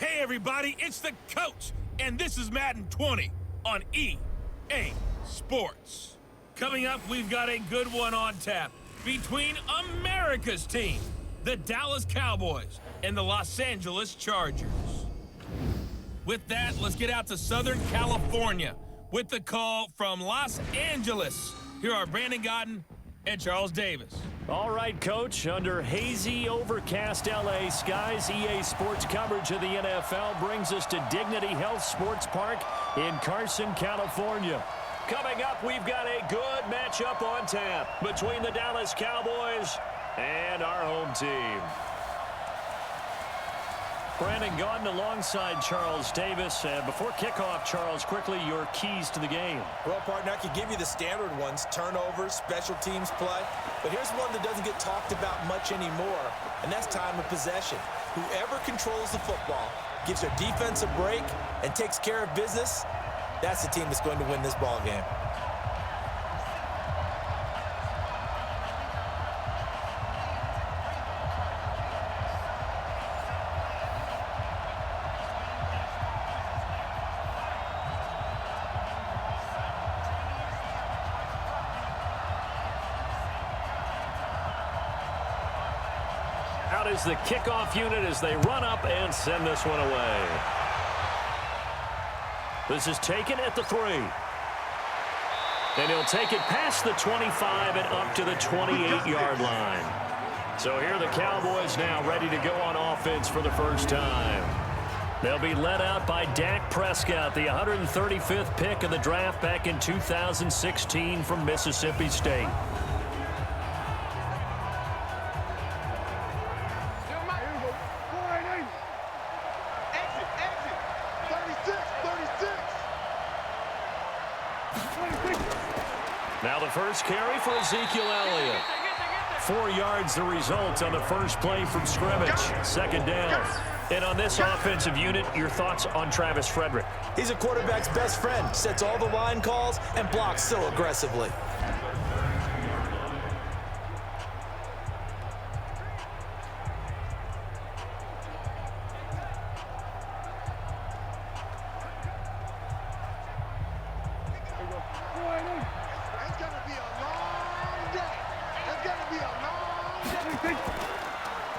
Hey everybody, it's the coach, and this is Madden 20 on EA Sports. Coming up, we've got a good one on tap between America's team, the Dallas Cowboys, and the Los Angeles Chargers. With that, let's get out to Southern California with the call from Los Angeles. Here are Brandon Godden and Charles Davis. All right, Coach. Under hazy, overcast L.A. skies, EA Sports coverage of the NFL brings us to Dignity Health Sports Park in Carson, California. Coming up, we've got a good matchup on tap between the Dallas Cowboys and our home team. Brandon Gaudin alongside Charles Davis. Before kickoff, Charles, quickly your keys to the game. Well, partner, I could give you the standard ones, turnovers, special teams play. But here's one that doesn't get talked about much anymore, and that's time of possession. Whoever controls the football, gives their defense a break, and takes care of business, that's the team that's going to win this ball game. Out is the kickoff unit as they run up and send this one away. This is taken at the 3. And he'll take it past the 25 and up to the 28-yard line. So here are the Cowboys now ready to go on offense for the first time. They'll be led out by Dak Prescott, the 135th pick of the draft back in 2016 from Mississippi State. Now the first carry for Ezekiel Elliott. 4 yards the result on the first play from scrimmage. Second down. And on this offensive unit, your thoughts on Travis Frederick? He's a quarterback's best friend. Sets all the line calls and blocks so aggressively.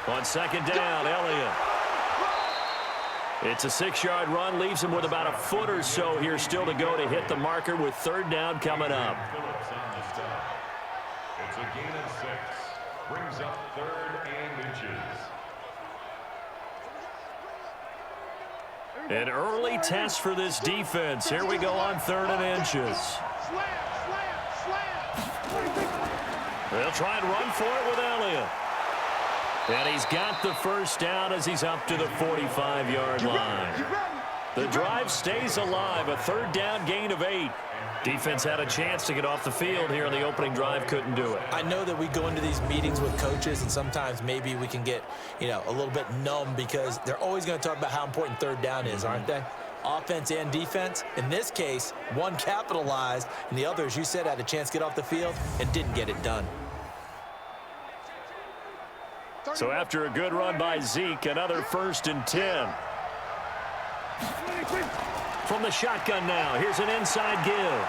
On second down, Elliott. It's a 6-yard run, leaves him with about a foot or so here still to go to hit the marker with third down coming up. It's a gain of 6. Brings up 3rd and inches. An early test for this defense. Here we go on 3rd and inches. They'll try and run for it with Elliott. And he's got the first down as he's up to the 45-yard line. The drive stays alive, a 3rd down gain of 8. Defense had a chance to get off the field here on the opening drive, couldn't do it. I know that we go into these meetings with coaches, and sometimes maybe we can get, a little bit numb because they're always going to talk about how important 3rd down is, aren't they? Offense and defense. In this case, one capitalized, and the other, as you said, had a chance to get off the field and didn't get it done. So after a good run by Zeke, another 1st and 10. From the shotgun now, here's an inside give.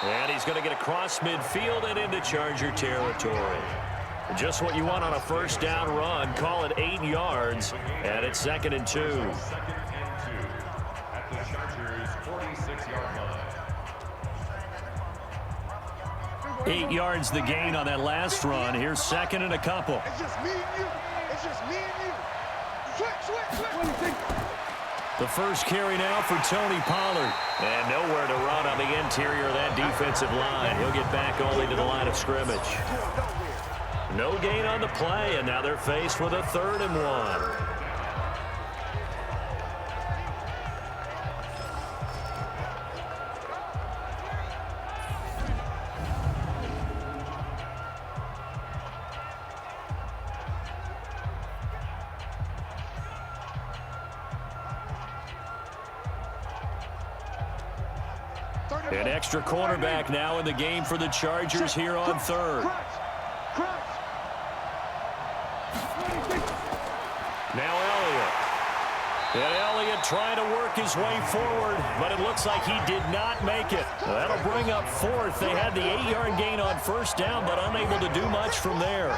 And he's going to get across midfield and into Charger territory. Just what you want on a first down run. Call it 8 yards, and it's 2nd and 2. 2nd and 2 at the Chargers' 46-yard line. 8 yards the gain on that last run. Here's 2nd and a couple. It's just me and you. It's just me and you. Switch. The first carry now for Tony Pollard. And nowhere to run on the interior of that defensive line. He'll get back only to the line of scrimmage. No gain on the play, and now they're faced with a 3rd and 1. An extra cornerback now in the game for the Chargers here on 3rd. Now Elliott. And Elliott trying to work his way forward, but it looks like he did not make it. That'll bring up fourth. They had the 8-yard gain on first down, but unable to do much from there.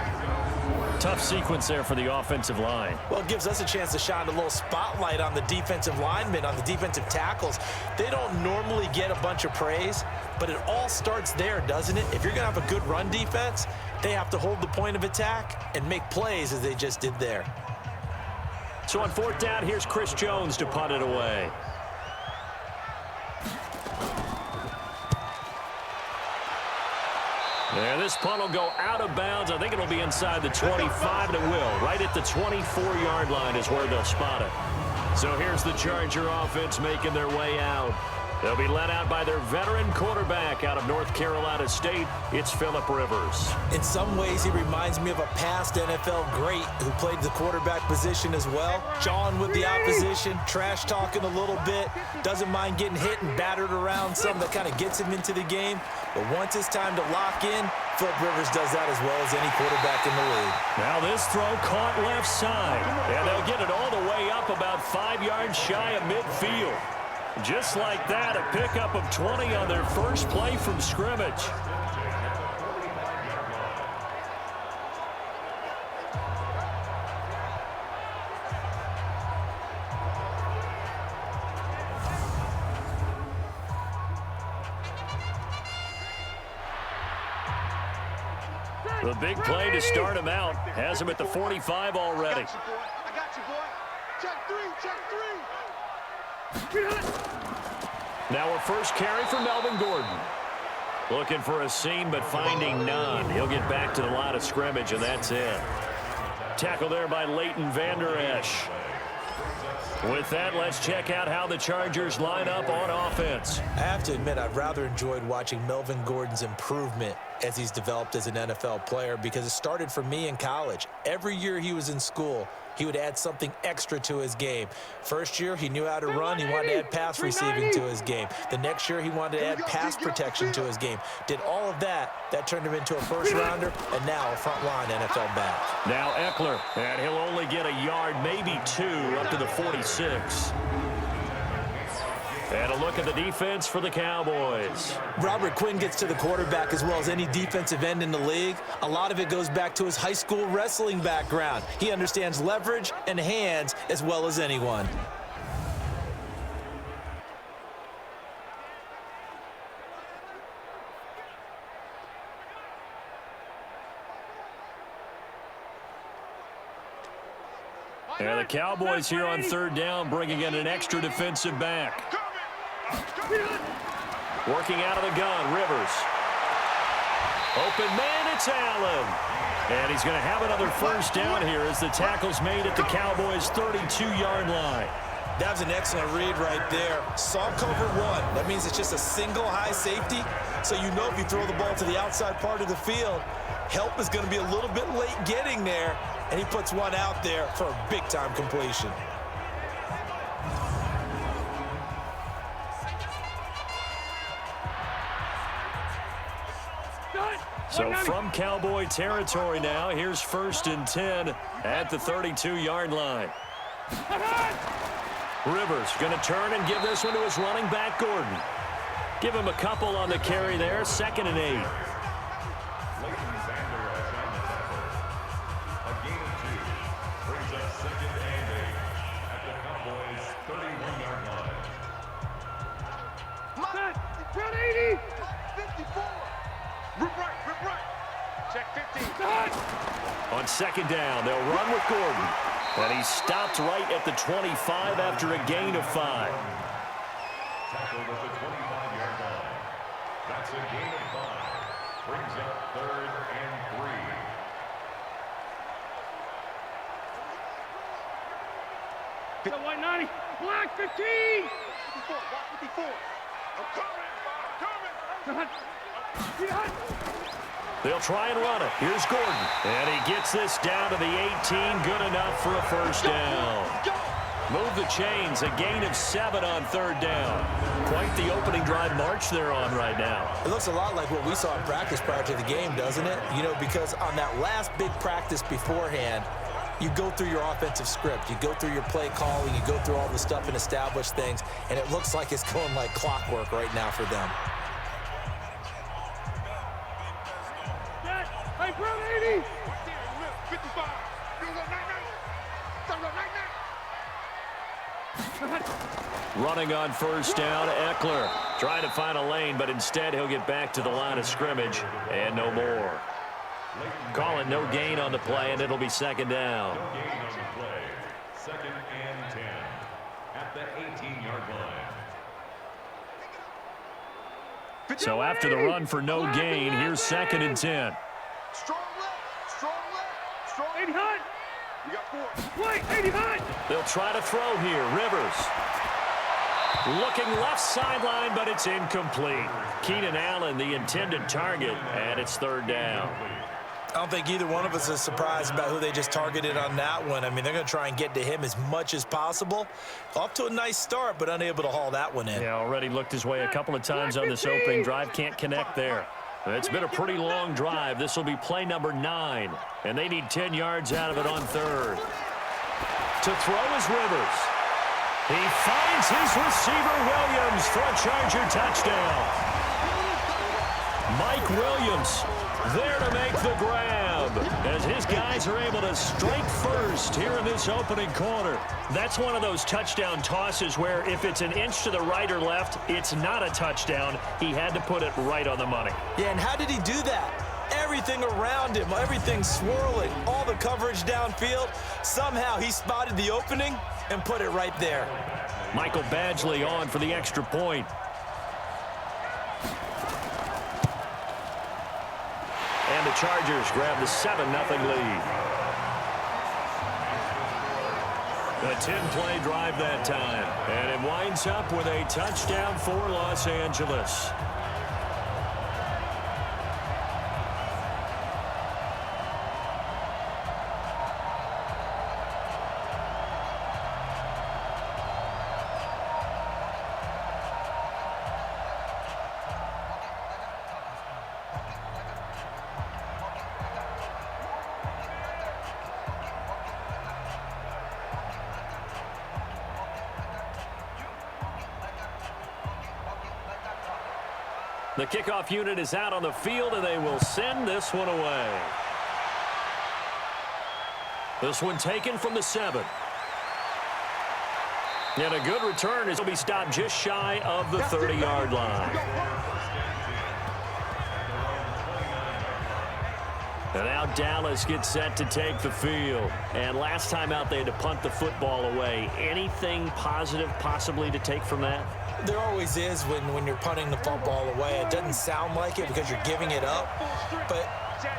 Tough sequence there for the offensive line. Well, it gives us a chance to shine a little spotlight on the defensive linemen, on the defensive tackles. They don't normally get a bunch of praise, but it all starts there, doesn't it? If you're going to have a good run defense, they have to hold the point of attack and make plays as they just did there. So on fourth down, here's Chris Jones to punt it away. And this punt will go out of bounds. I think it'll be inside the 25, and it will. Right at the 24-yard line is where they'll spot it. So here's the Charger offense making their way out. They'll be led out by their veteran quarterback out of North Carolina State. It's Phillip Rivers. In some ways, he reminds me of a past NFL great who played the quarterback position as well. Jawing with the opposition, trash talking a little bit, doesn't mind getting hit and battered around some that kind of gets him into the game. But once it's time to lock in, Phillip Rivers does that as well as any quarterback in the league. Now this throw caught left side, and they'll get it all the way up about 5 yards shy of midfield. Just like that, a pickup of 20 on their first play from scrimmage. The big play to start him out has him at the 45 already. I got you, boy. Check three. Now a first carry for Melvin Gordon. Looking for a seam, but finding none. He'll get back to the line of scrimmage, and that's it. Tackle there by Leighton Vander Esch. With that, let's check out how the Chargers line up on offense. I have to admit, I've rather enjoyed watching Melvin Gordon's improvement as he's developed as an NFL player, because it started for me in college. Every year he was in school, he would add something extra to his game. First year, he knew how to run. He wanted to add pass receiving to his game. The next year, he wanted to add pass protection to his game. Did all of that. That turned him into a first-rounder, and now a front-line NFL back. Now Eckler, and he'll only get a yard, maybe two, up to the 46. And a look at the defense for the Cowboys. Robert Quinn gets to the quarterback as well as any defensive end in the league. A lot of it goes back to his high school wrestling background. He understands leverage and hands as well as anyone. And the Cowboys here on third down, bringing in an extra defensive back. Working out of the gun, Rivers. Open man, it's Allen. And he's going to have another first down here as the tackle's made at the Cowboys' 32-yard line. That was an excellent read right there. Saw cover one. That means it's just a single high safety. So you know if you throw the ball to the outside part of the field, help is going to be a little bit late getting there. And he puts one out there for a big-time completion. So from Cowboy territory now, here's 1st and 10 at the 32-yard line. Rivers going to turn and give this one to his running back, Gordon. Give him a couple on the carry there, 2nd and 8. On 2nd down, they'll run with Gordon. And he stopped right at the 25 after a gain of 5. Tackled at the 25-yard line. That's a gain of 5. Brings up 3rd and 3. White 90, black 15. 54, black 54. I'm coming. They'll try and run it. Here's Gordon. And he gets this down to the 18. Good enough for a first down. Move the chains. A gain of 7 on 3rd down. Quite the opening drive march they're on right now. It looks a lot like what we saw in practice prior to the game, doesn't it? You know, because on that last big practice beforehand, you go through your offensive script. You go through your play calling. You go through all the stuff and establish things. And it looks like it's going like clockwork right now for them. Hey, bro, 80. 55. Running on first down, Eckler trying to find a lane, but instead he'll get back to the line of scrimmage and no more. Call it no gain on the play, and it'll be second down. No gain on the play. 2nd and 10 at the 18-yard line. So after the run for no gain, here's 2nd and 10. Strong left, strong left, strong. 80 high. You got 4. Wait, 80 high. They'll try to throw here. Rivers. Looking left sideline, but it's incomplete. Keenan Allen, the intended target, and it's 3rd down. I don't think either one of us is surprised about who they just targeted on that one. I mean, they're going to try and get to him as much as possible. Off to a nice start, but unable to haul that one in. Yeah, already looked his way a couple of times on this opening drive. Can't connect there. It's been a pretty long drive. This will be play number 9, and they need 10 yards out of it on 3rd. To throw is Rivers. He finds his receiver, Williams, for a Charger touchdown. Mike Williams there to make the grab as his guys are able to strike first here in this opening quarter. That's one of those touchdown tosses where if it's an inch to the right or left, it's not a touchdown. He had to put it right on the money. Yeah, and how did he do that? Everything around him, everything swirling, all the coverage downfield. Somehow he spotted the opening and put it right there. Michael Badgley on for the extra point. And the Chargers grab the 7-0 lead. A 10-play drive that time. And it winds up with a touchdown for Los Angeles. The kickoff unit is out on the field, and they will send this one away. This one taken from the 7. And a good return as he'll be stopped just shy of the 30-yard line. And now Dallas gets set to take the field. And last time out, they had to punt the football away. Anything positive possibly to take from that? There always is when you're punting the football away. It doesn't sound like it because you're giving it up, but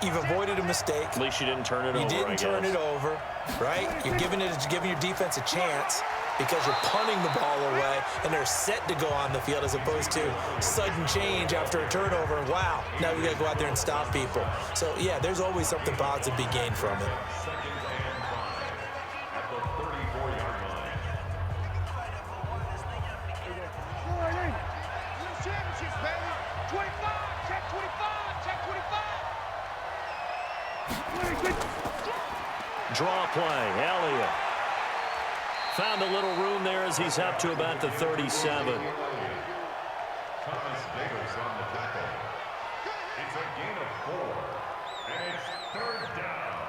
you've avoided a mistake. At least you didn't turn it over, You didn't turn it over, right? You're giving your defense a chance because you're punting the ball away, and they're set to go on the field as opposed to sudden change after a turnover. And wow, now we got to go out there and stop people. So, yeah, there's always something positive to be gained from it. 2nd and 5 at the 34-yard line. Championships, baby. 25, check 25, check 25. Draw play, Elliott. Found a little room there as he's up to about the 37. Thomas Davis on the tackle. It's a gain of 4, and it's 3rd down.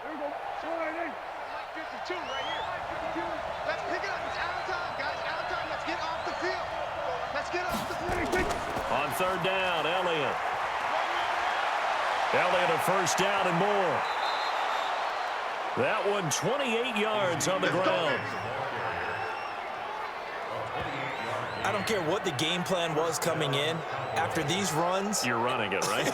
There we go. Slide 52 right here. 52. Let's pick it up. It's out of time, guys. Out of time. Let's get off the field. Let's get off the field. On 3rd down, Elliott. Elliott a first down and more. That one 28 yards on the ground. I don't care what the game plan was coming in. After these runs, You're running it, right?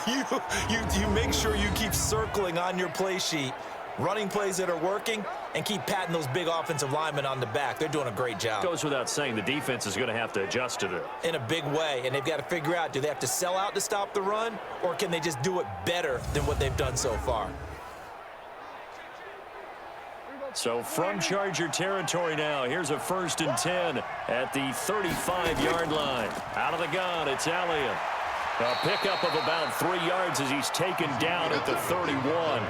you make sure you keep circling on your play sheet, running plays that are working, and keep patting those big offensive linemen on the back. They're doing a great job. Goes without saying the defense is going to have to adjust to it. In a big way, and they've got to figure out, do they have to sell out to stop the run, or can they just do it better than what they've done so far? So from Charger territory now, here's a 1st and 10 at the 35-yard line. Out of the gun, it's Elliott. A pickup of about 3 yards as he's taken down at the 31. Thomas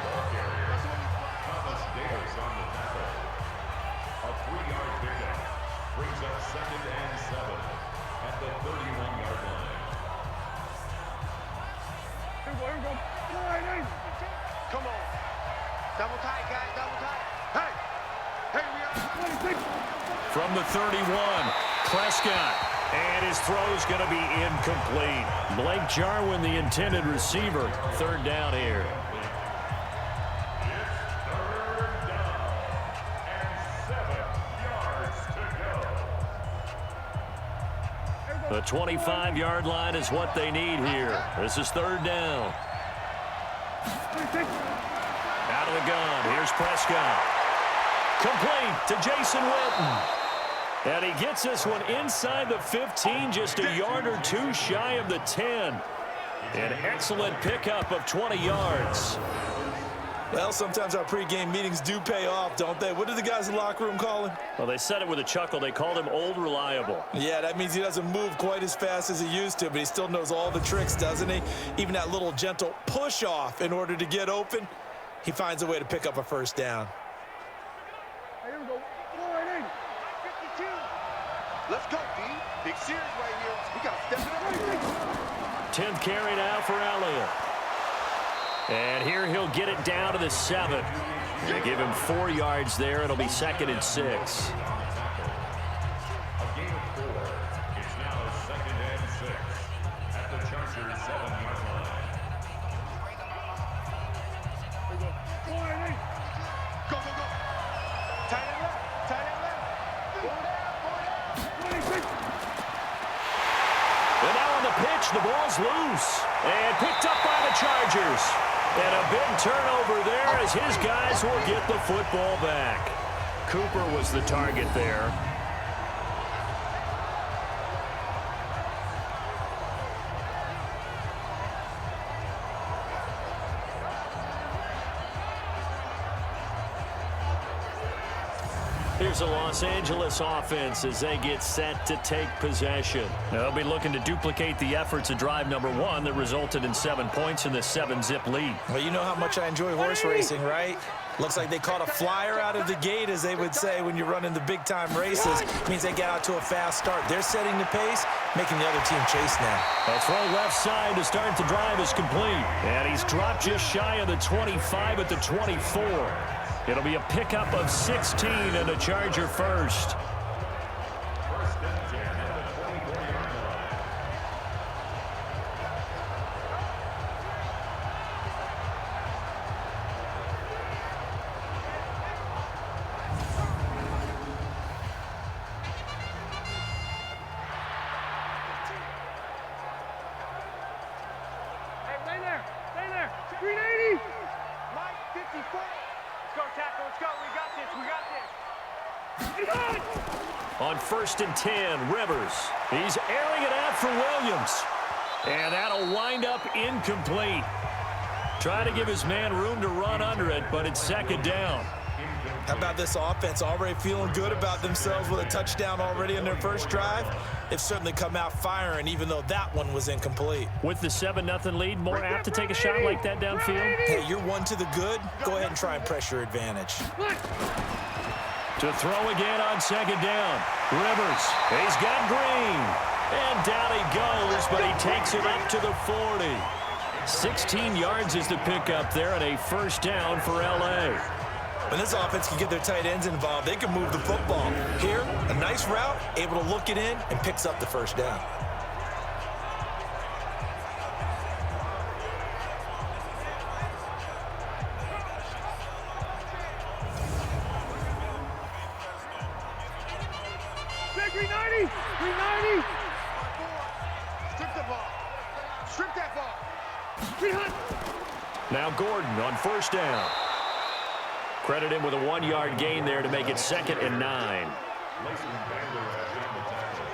Davis on the tackle. A 3-yard pickup brings up 2nd and 7 at the 31-yard line. Here we go. Come on. Double tight, guys. Double tight. Hey. Hey, we are 26. From the 31, Prescott. And his throw's going to be incomplete. Blake Jarwin, the intended receiver. 3rd down here. It's 3rd down and 7 yards to go. The 25-yard line is what they need here. This is 3rd down. Out of the gun. Here's Prescott. Complete to Jason Witten. And he gets this one inside the 15, just a yard or 2 shy of the 10. An excellent pickup of 20 yards. Well, sometimes our pregame meetings do pay off, don't they? What did the guys in the locker room call him? Well, they said it with a chuckle. They called him Old Reliable. Yeah, that means he doesn't move quite as fast as he used to, but he still knows all the tricks, doesn't he? Even that little gentle push-off in order to get open, he finds a way to pick up a 1st down. Here we go. 52. Let's go, D. Big series right here. We got to step it up. 10th carry now for Elliott. And here he'll get it down to the 7. They give him 4 yards there. It'll be 2nd and 6. A gain of 4. It's now 2nd and 6 at the Chargers' 7-yard line. Go, go, go. Tight end left. Tight end left. Go down. And now on the pitch, the ball's loose. And picked up by the Chargers. And a big turnover there as his guys will get the football back. Cooper was the target there. Here's the Los Angeles offense as they get set to take possession. They'll be looking to duplicate the efforts of drive number 1 that resulted in 7 points in the 7-zip lead. Well, you know how much I enjoy horse racing, right? Looks like they caught a flyer out of the gate, as they would say when you're running the big-time races. It means they get out to a fast start. They're setting the pace, making the other team chase now. A throw left side to start the drive is complete. And he's dropped just shy of the 25 at the 24. It'll be a pickup of 16 and a Charger 1st. 1st and 10 at the 24-yard line. Hey, stay there. Stay there. 380. Mike, 54. Let's go, tackle. Let's go. We got this. We got this. On 1st and 10, Rivers. He's airing it out for Williams. And that'll wind up incomplete. Try to give his man room to run under it, but it's 2nd down. How about this offense already feeling good about themselves with a touchdown already in their first drive? They've certainly come out firing, even though that one was incomplete. With the 7-0 lead, more apt to take a shot like that downfield? Hey, you're 1 to the good. Go ahead and try and press your advantage. To throw again on 2nd down. Rivers, he's got Green. And down he goes, but he takes it up to the 40. 16 yards is the pickup there and a 1st down for L.A. When this offense can get their tight ends involved, they can move the football. Here, a nice route, able to look it in, and picks up the 1st down. Strip the ball. Strip that ball. Now Gordon on 1st down. Credit him with a 1-yard gain there to make it 2nd and 9. Laceman Bangler has on the tackle.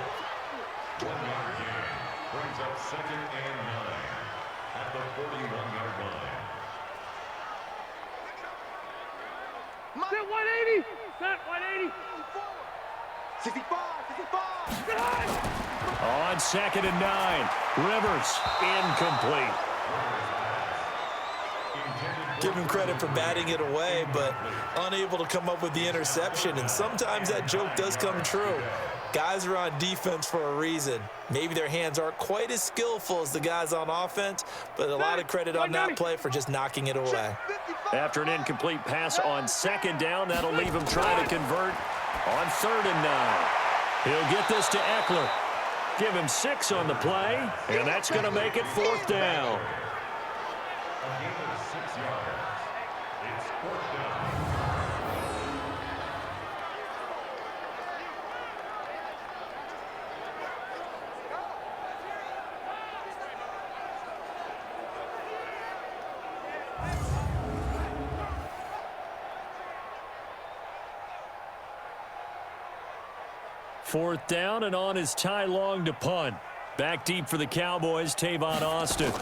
1-yard gain brings up 2nd and 9 at the 41-yard line. Set 180. Set 180. 65. 65. On 2nd and 9. Rivers, incomplete. Give him credit for batting it away, but unable to come up with the interception. And sometimes that joke does come true. Guys are on defense for a reason. Maybe their hands aren't quite as skillful as the guys on offense, but a lot of credit on that play for just knocking it away. After an incomplete pass on 2nd down, that'll leave him trying to convert on 3rd and 9. He'll get this to Eckler. Give him 6 on the play, and that's going to make it 4th down. A gain of 6 yards. It's 4th down. Fourth down, and on is Ty Long to punt. Back deep for the Cowboys, Tavon Austin.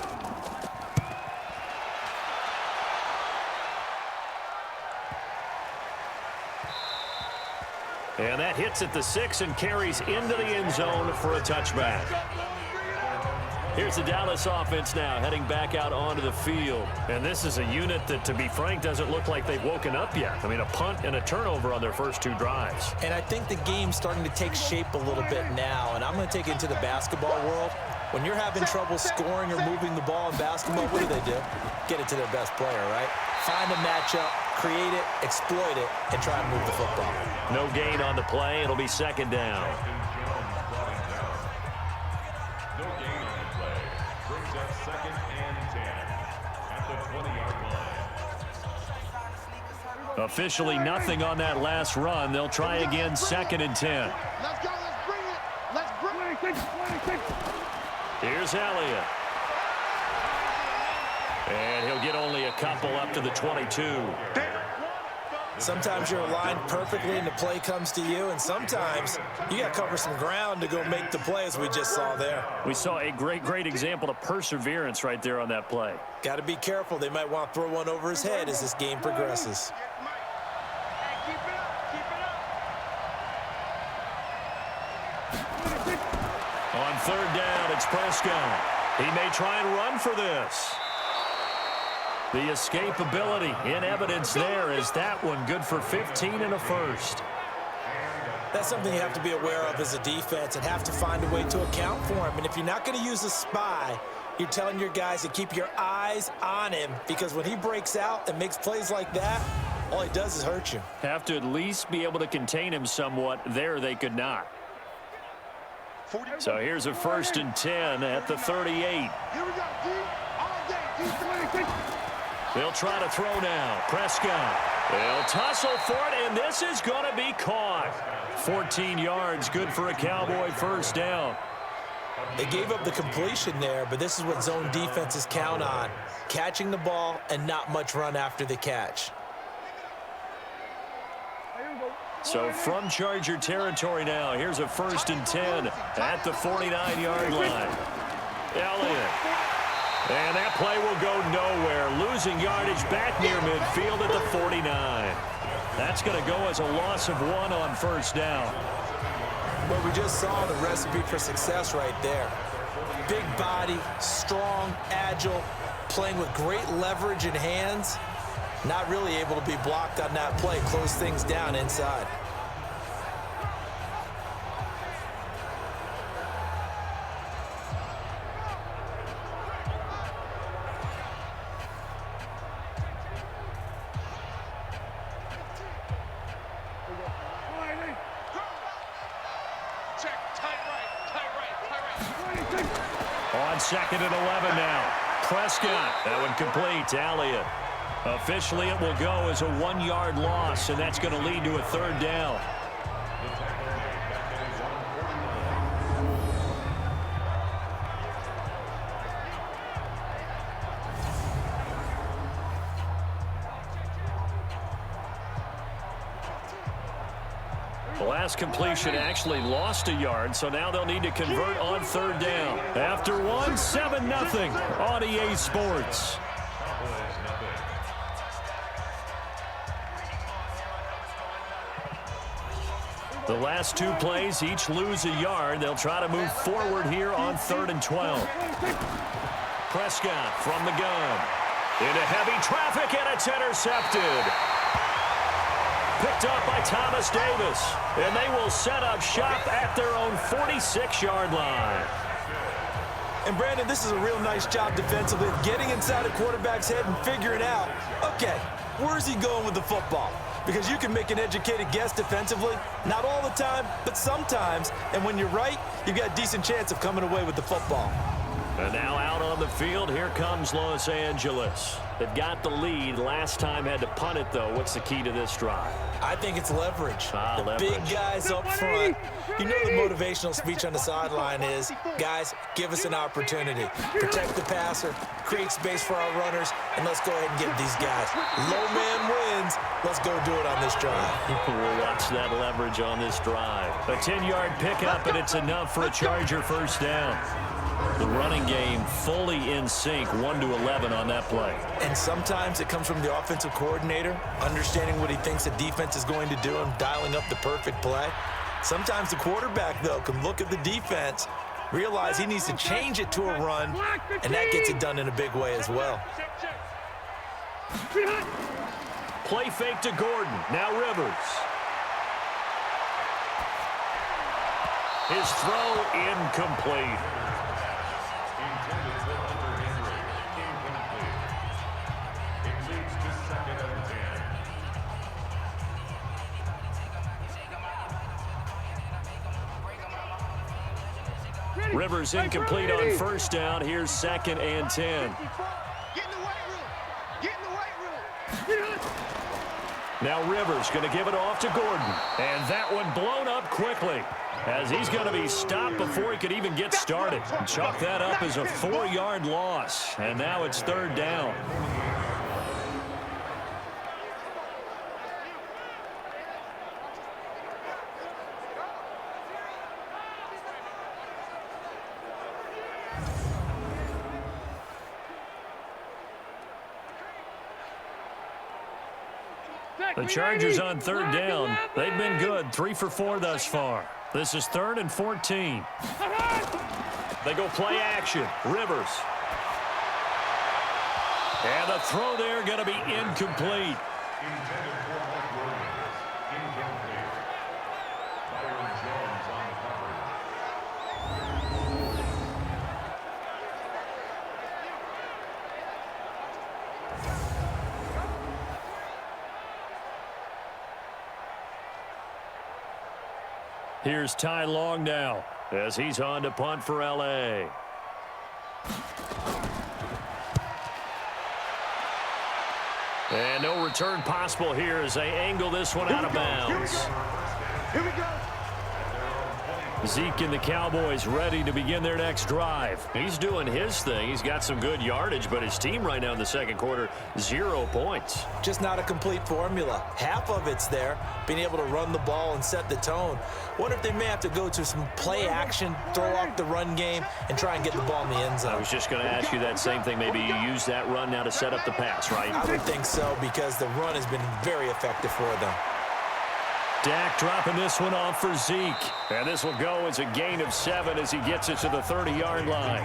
And that hits at the 6 and carries into the end zone for a touchback. Here's the Dallas offense now heading back out onto the field. And this is a unit that, to be frank, doesn't look like they've woken up yet. I mean, a punt and a turnover on their first 2 drives. And I think the game's starting to take shape a little bit now. And I'm going to take it into the basketball world. When you're having trouble scoring or moving the ball in basketball, what do? Get it to their best player, right? Find a matchup, create it, exploit it, and try and move the football. No gain on the play. It'll be 2nd down. No gain on the play. Brings up 2nd and 10 at the 20-yard line. Officially nothing on that last run. They'll try again 2nd and 10. Let's go. Let's bring it. Let's bring it. Here's Elliott. And he'll get only a couple up to the 22. Sometimes you're aligned perfectly and the play comes to you, and sometimes you got to cover some ground to go make the play, as we just saw there. We saw a great example of perseverance right there on that play. Got to be careful. They might want to throw one over his head as this game progresses. On 3rd down, it's Prescott. He may try and run for this. The escapability in evidence there is that one good for 15 and a first. That's something you have to be aware of as a defense and have to find a way to account for him. And if you're not going to use a spy, you're telling your guys to keep your eyes on him, because when he breaks out and makes plays like that, all he does is hurt you. Have to at least be able to contain him somewhat. There they could not. So here's a 1st and 10 at the 38. Here we go, D. All day. They'll try to throw now. Prescott. They'll tussle for it, and this is going to be caught. 14 yards, good for a Cowboy 1st down. They gave up the completion there, but this is what zone defenses count on. Catching the ball and not much run after the catch. So from Charger territory now, here's a 1st and 10 at the 49-yard line. Elliott. And that play will go nowhere. Losing yardage back near midfield at the 49. That's going to go as a loss of 1 on 1st down. Well, we just saw the recipe for success right there. Big body, strong, agile, playing with great leverage in hands. Not really able to be blocked on that play. Close things down inside. On 2nd and 11 now. Prescott. That one complete to Elliott. Officially, it will go as a 1-yard loss, and that's going to lead to a 3rd down. The last completion actually lost a yard, so now they'll need to convert on 3rd down. After one, 7-0 on EA Sports. The last two plays each lose a yard. They'll try to move forward here on 3rd and 12. Prescott from the gun. Into heavy traffic, and it's intercepted. Picked up by Thomas Davis. And they will set up shop at their own 46-yard line. And, Brandon, this is a real nice job defensively of getting inside a quarterback's head and figuring out, okay, where's he going with the football? Because you can make an educated guess defensively. Not all the time, but sometimes. And when you're right, you've got a decent chance of coming away with the football. And now out on the field, here comes Los Angeles. They've got the lead. Last time had to punt it, though. What's the key to this drive? I think it's leverage. The leverage. Big guys up front. You know the motivational speech on the sideline is, guys, give us an opportunity. Protect the passer, create space for our runners, and let's go ahead and get these guys. Low man wins. Let's go do it on this drive. We'll watch that leverage on this drive. A 10-yard pickup, and it's enough for a Charger first down. The running game fully in sync, 1-11 on that play. And sometimes it comes from the offensive coordinator, understanding what he thinks the defense is going to do and dialing up the perfect play. Sometimes the quarterback, though, can look at the defense, realize he needs to change it to a run, and that gets it done in a big way as well. Play fake to Gordon. Now Rivers. His throw incomplete. Rivers incomplete on first down. Here's 2nd and 10. Get in the weight room. Get in the weight room. Now Rivers going to give it off to Gordon. And that one blown up quickly as he's going to be stopped before he could even get started. And chalk that up as a 4-yard loss. And now it's 3rd down. The Chargers on 3rd down. They've been good, 3 for 4 thus far. This is 3rd and 14. They go play action. Rivers. And the throw there going to be incomplete. Here's Ty Long now as he's on to punt for L.A. And no return possible here as they angle this one out of bounds. Here we go. Zeke and the Cowboys ready to begin their next drive. He's doing his thing. He's got some good yardage, but his team right now in the second quarter, 0 points. Just not a complete formula. Half of it's there, being able to run the ball and set the tone. Wonder if they may have to go to some play action, throw off the run game, and try and get the ball in the end zone. I was just going to ask you that same thing. Maybe you use that run now to set up the pass, right? I would think so, because the run has been very effective for them. Dak dropping this one off for Zeke. And this will go as a gain of 7 as he gets it to the 30-yard line.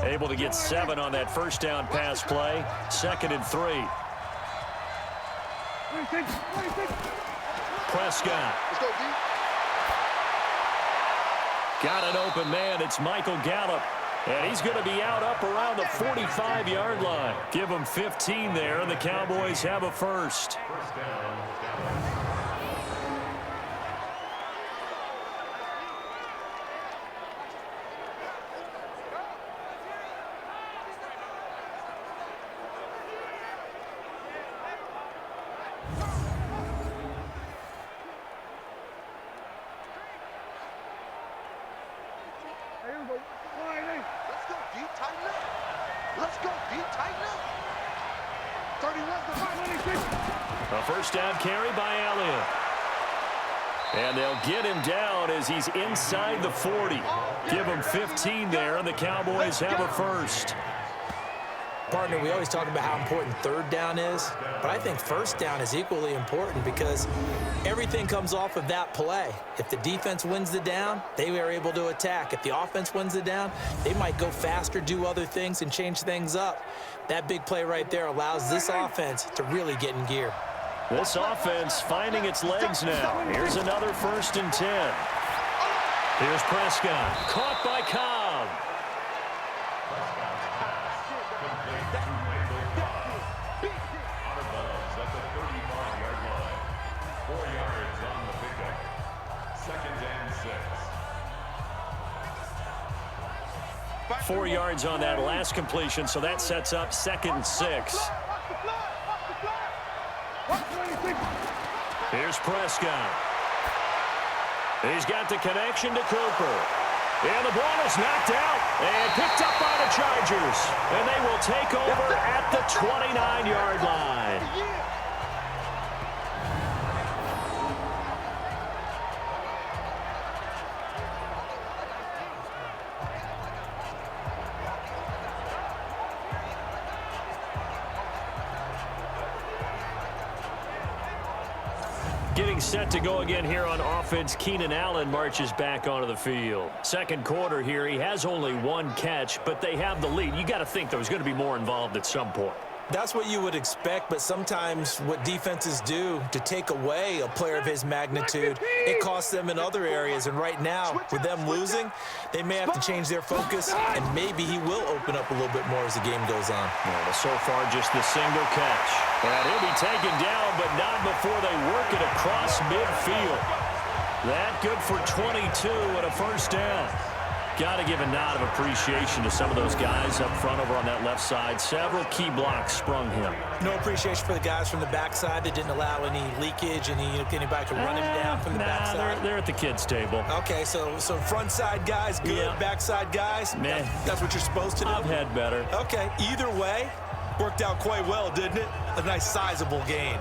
Able to get 7 on that first down pass play. 2nd and 3. Prescott. Let's go, D. Got an open man. It's Michael Gallup. And he's going to be out up around the 45-yard line. Give him 15 there, and the Cowboys have a first. Let's go, D. Tighten up. Let's go, D. Tighten up. 31's the 526. A first down carry by Elliott. And they'll get him down as he's inside the 40. Give him 15 there, and the Cowboys have a first. Partner, we always talk about how important third down is, but I think first down is equally important because everything comes off of that play. If the defense wins the down, they are able to attack. If the offense wins the down, they might go faster, do other things, and change things up. That big play right there allows this offense to really get in gear. This offense finding its legs now. Here's another 1st and 10. Here's Prescott. Caught by Cobb. Out of bounds at the 35-yard line. 4 yards on the pickup. 2nd and 6. 4 yards on that last completion, so that sets up 2nd and 6. Here's Prescott. He's got the connection to Cooper. And the ball is knocked out and picked up by the Chargers. And they will take over at the 29-yard line. Getting set to go again here on offense, Keenan Allen marches back onto the field. Second quarter here, he has only 1 catch, but they have the lead. You got to think there's going to be more involved at some point. That's what you would expect, but sometimes what defenses do to take away a player of his magnitude, it costs them in other areas. And right now, with them losing, they may have to change their focus, and maybe he will open up a little bit more as the game goes on. Well, so far, just the single catch. And he'll be taken down, but not before they work it across midfield. That good for 22 and a first down. Got to give a nod of appreciation to some of those guys up front over on that left side. Several key blocks sprung him. No appreciation for the guys from the backside that didn't allow any leakage, and anybody could run him down from the backside. They're at the kids' table. Okay, so front side guys good, Yeah. backside guys, that's what you're supposed to do? I've had better. Okay, either way, worked out quite well, didn't it? A nice sizable gain.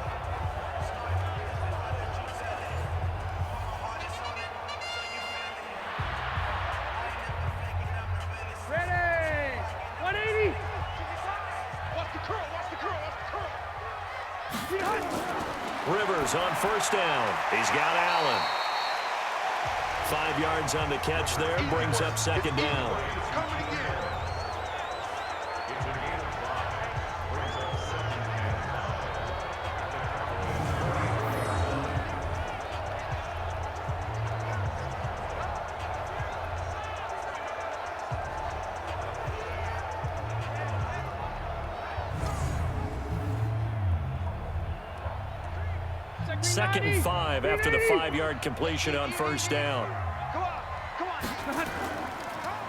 Rivers on first down. He's got Allen. 5 yards on the catch there. Brings up 2nd down. It's a gain of 5. Brings up 2nd and 2nd and 5 after the 5-yard completion on first down.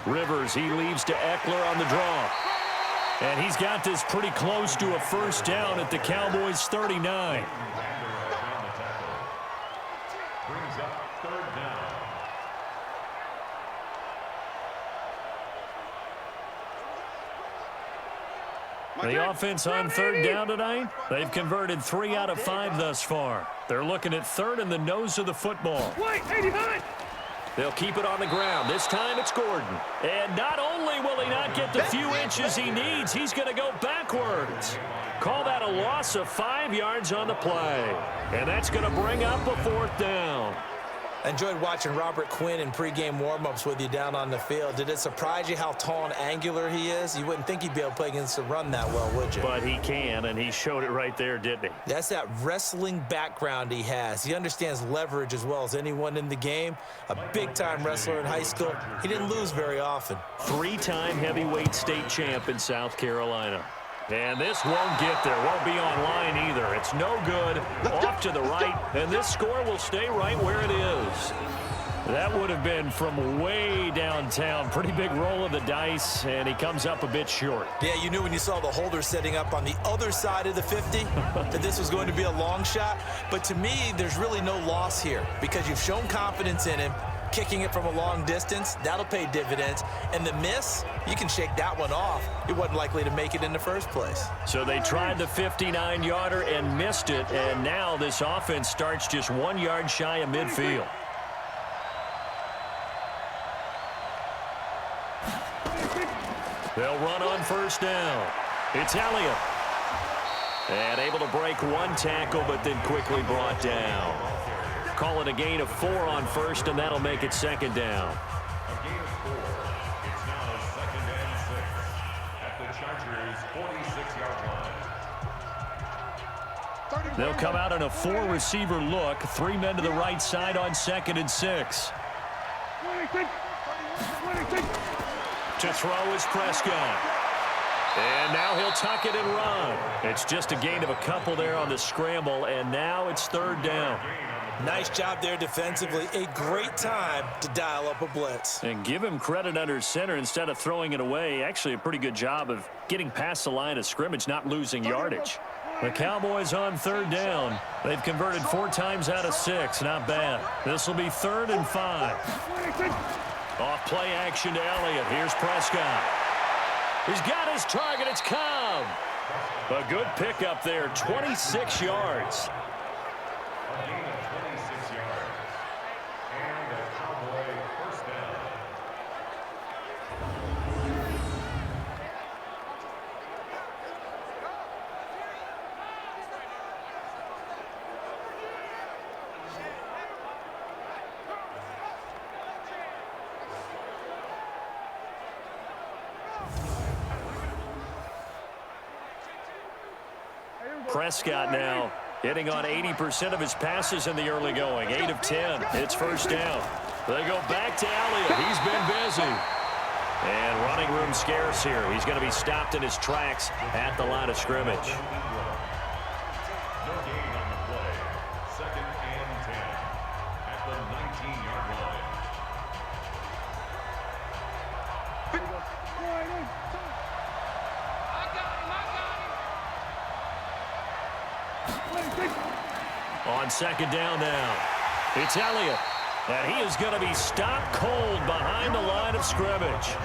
Rivers, he leaves to Eckler on the draw. And he's got this pretty close to a first down at the Cowboys' 39. brings up 3rd down. The offense on 3rd down tonight, they've converted 3 out of 5 thus far. They're looking at 3rd in the nose of the football. They'll keep it on the ground. This time it's Gordon. And not only will he not get the few inches he needs, he's going to go backwards. Call that a loss of 5 yards on the play. And that's going to bring up a 4th down. I enjoyed watching Robert Quinn in pregame warm-ups with you down on the field. Did it surprise you how tall and angular he is? You wouldn't think he'd be able to play against the run that well, would you? But he can, and he showed it right there, didn't he? That's that wrestling background he has. He understands leverage as well as anyone in the game. A big-time wrestler in high school. He didn't lose very often. 3-time heavyweight state champ in South Carolina. And this won't get there. Won't be online either. It's no good. Off to the right. And this score will stay right where it is. That would have been from way downtown. Pretty big roll of the dice. And he comes up a bit short. Yeah, you knew when you saw the holder setting up on the other side of the 50 that this was going to be a long shot. But to me, there's really no loss here because you've shown confidence in him. kicking it from a long distance, that'll pay dividends. And the miss, you can shake that one off. It wasn't likely to make it in the first place. So they tried the 59-yarder and missed it, and now this offense starts just 1 yard shy of midfield. They'll run on first down. It's Elliott. And able to break one tackle, but then quickly brought down. Call it a gain of 4 on first, and that'll make it second down. A gain of 4. It's now second and 6 at the Chargers' 46-yard line. They'll come out in a 4-receiver look. 3 men to the right side on second and 6. To throw is Prescott. And now he'll tuck it and run. It's just a gain of a couple there on the scramble, and now it's third down. Nice job there defensively. A great time to dial up a blitz. And give him credit under center instead of throwing it away. Actually a pretty good job of getting past the line of scrimmage, not losing yardage. The Cowboys on third down. They've converted 4 times out of 6. Not bad. This will be 3rd and 5. Off play action to Elliott. Here's Prescott. He's got his target. It's Cobb. A good pickup there. 26 yards. A gain of 26 yards. And a Cowboy first down. Prescott now hitting on 80% of his passes in the early going. 8 of 10. It's first down. They go back to Elliott. He's been busy. And running room scarce here. He's going to be stopped in his tracks at the line of scrimmage. No gain on the play. Second and 10 at the 19-yard line. On second down now, it's Elliott. And he is going to be stopped cold behind the line of scrimmage.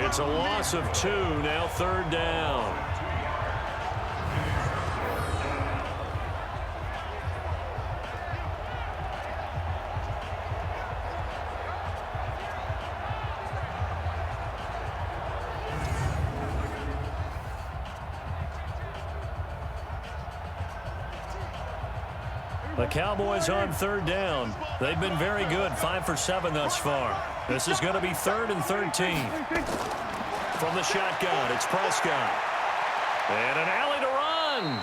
It's a loss of 2, now third down. The Cowboys on third down. They've been very good, 5 for 7 thus far. This is going to be 3rd and 13. From the shotgun, it's Prescott. And an alley to run.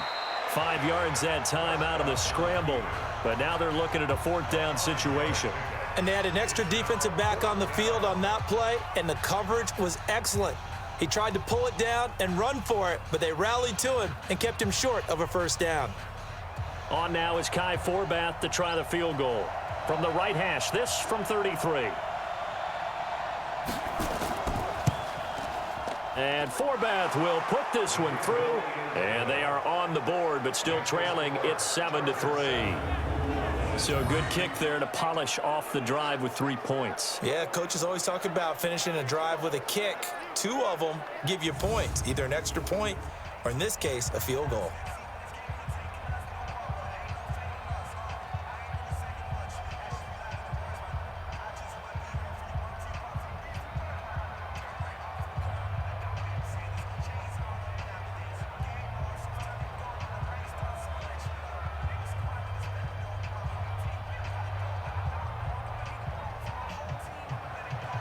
5 yards that time out of the scramble. But now they're looking at a 4th down situation. And they had an extra defensive back on the field on that play, and the coverage was excellent. He tried to pull it down and run for it, but they rallied to him and kept him short of a first down. On now is Kai Forbath to try the field goal. From the right hash, this from 33. And Forbath will put this one through. And they are on the board, but still trailing. It's 7-3. So a good kick there to polish off the drive with 3 points. Yeah, coaches always talk about finishing a drive with a kick. 2 of them give you points, either an extra point or, in this case, a field goal.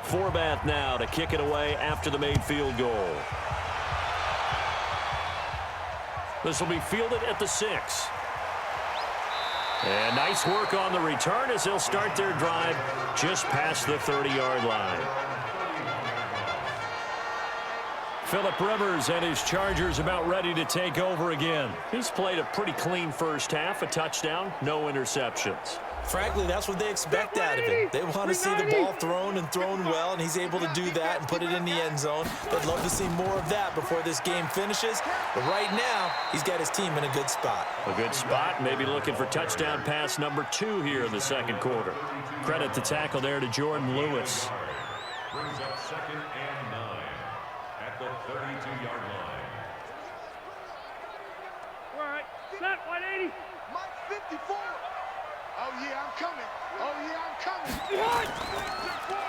Forbath now to kick it away after the made field goal. This will be fielded at the 6. And nice work on the return as they'll start their drive just past the 30-yard line. Phillip Rivers and his Chargers about ready to take over again. He's played a pretty clean first half, a touchdown, no interceptions. Frankly, that's what they expect out of him. They want to see the ball thrown and thrown well, and he's able to do that and put it in the end zone. They'd love to see more of that before this game finishes. But right now, he's got his team in a good spot. A good spot, maybe looking for touchdown pass number 2 here in the second quarter. Credit the tackle there to Jordan Lewis. Brings up 2nd and 9 at the 32-yard line. All right, set 180. Mike 54. Oh, yeah, I'm coming. Oh, yeah, I'm coming.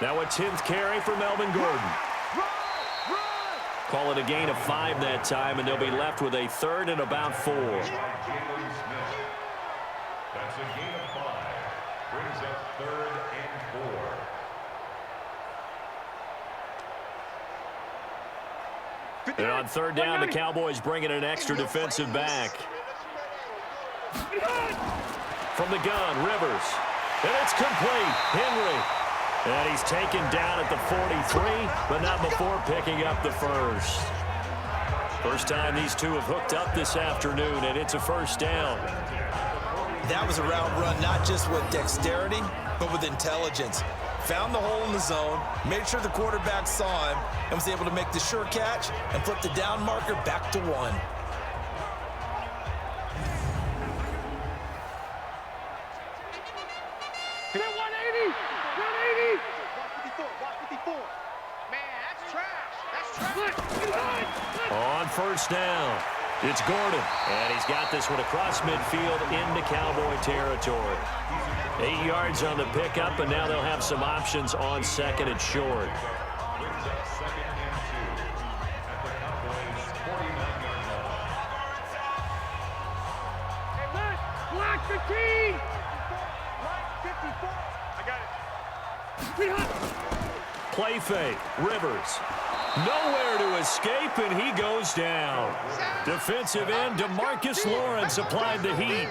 Now a 10th carry for Melvin Gordon. Call it a gain of 5 that time, and they'll be left with a 3rd and about 4. That's a gain of 5. Brings up 3rd and 4. And on 3rd down, the Cowboys bring in an extra defensive back. From the gun, Rivers. And it's complete. Henry. And he's taken down at the 43, but not before picking up the first. First time these two have hooked up this afternoon, and it's a first down. That was a route run not just with dexterity, but with intelligence. Found the hole in the zone, made sure the quarterback saw him, and was able to make the sure catch and flip the down marker back to 1. On first down, it's Gordon, and he's got this one across midfield into Cowboy territory. 8 yards on the pickup, and now they'll have some options on 2nd and short. Brings up 2nd and 2 at the Cowboys' 49-yard line. Hey, Wes, block 15. Block 54. I got it. Play fake, Rivers. Nowhere to escape, and he goes down. Defensive end DeMarcus Lawrence applied the heat.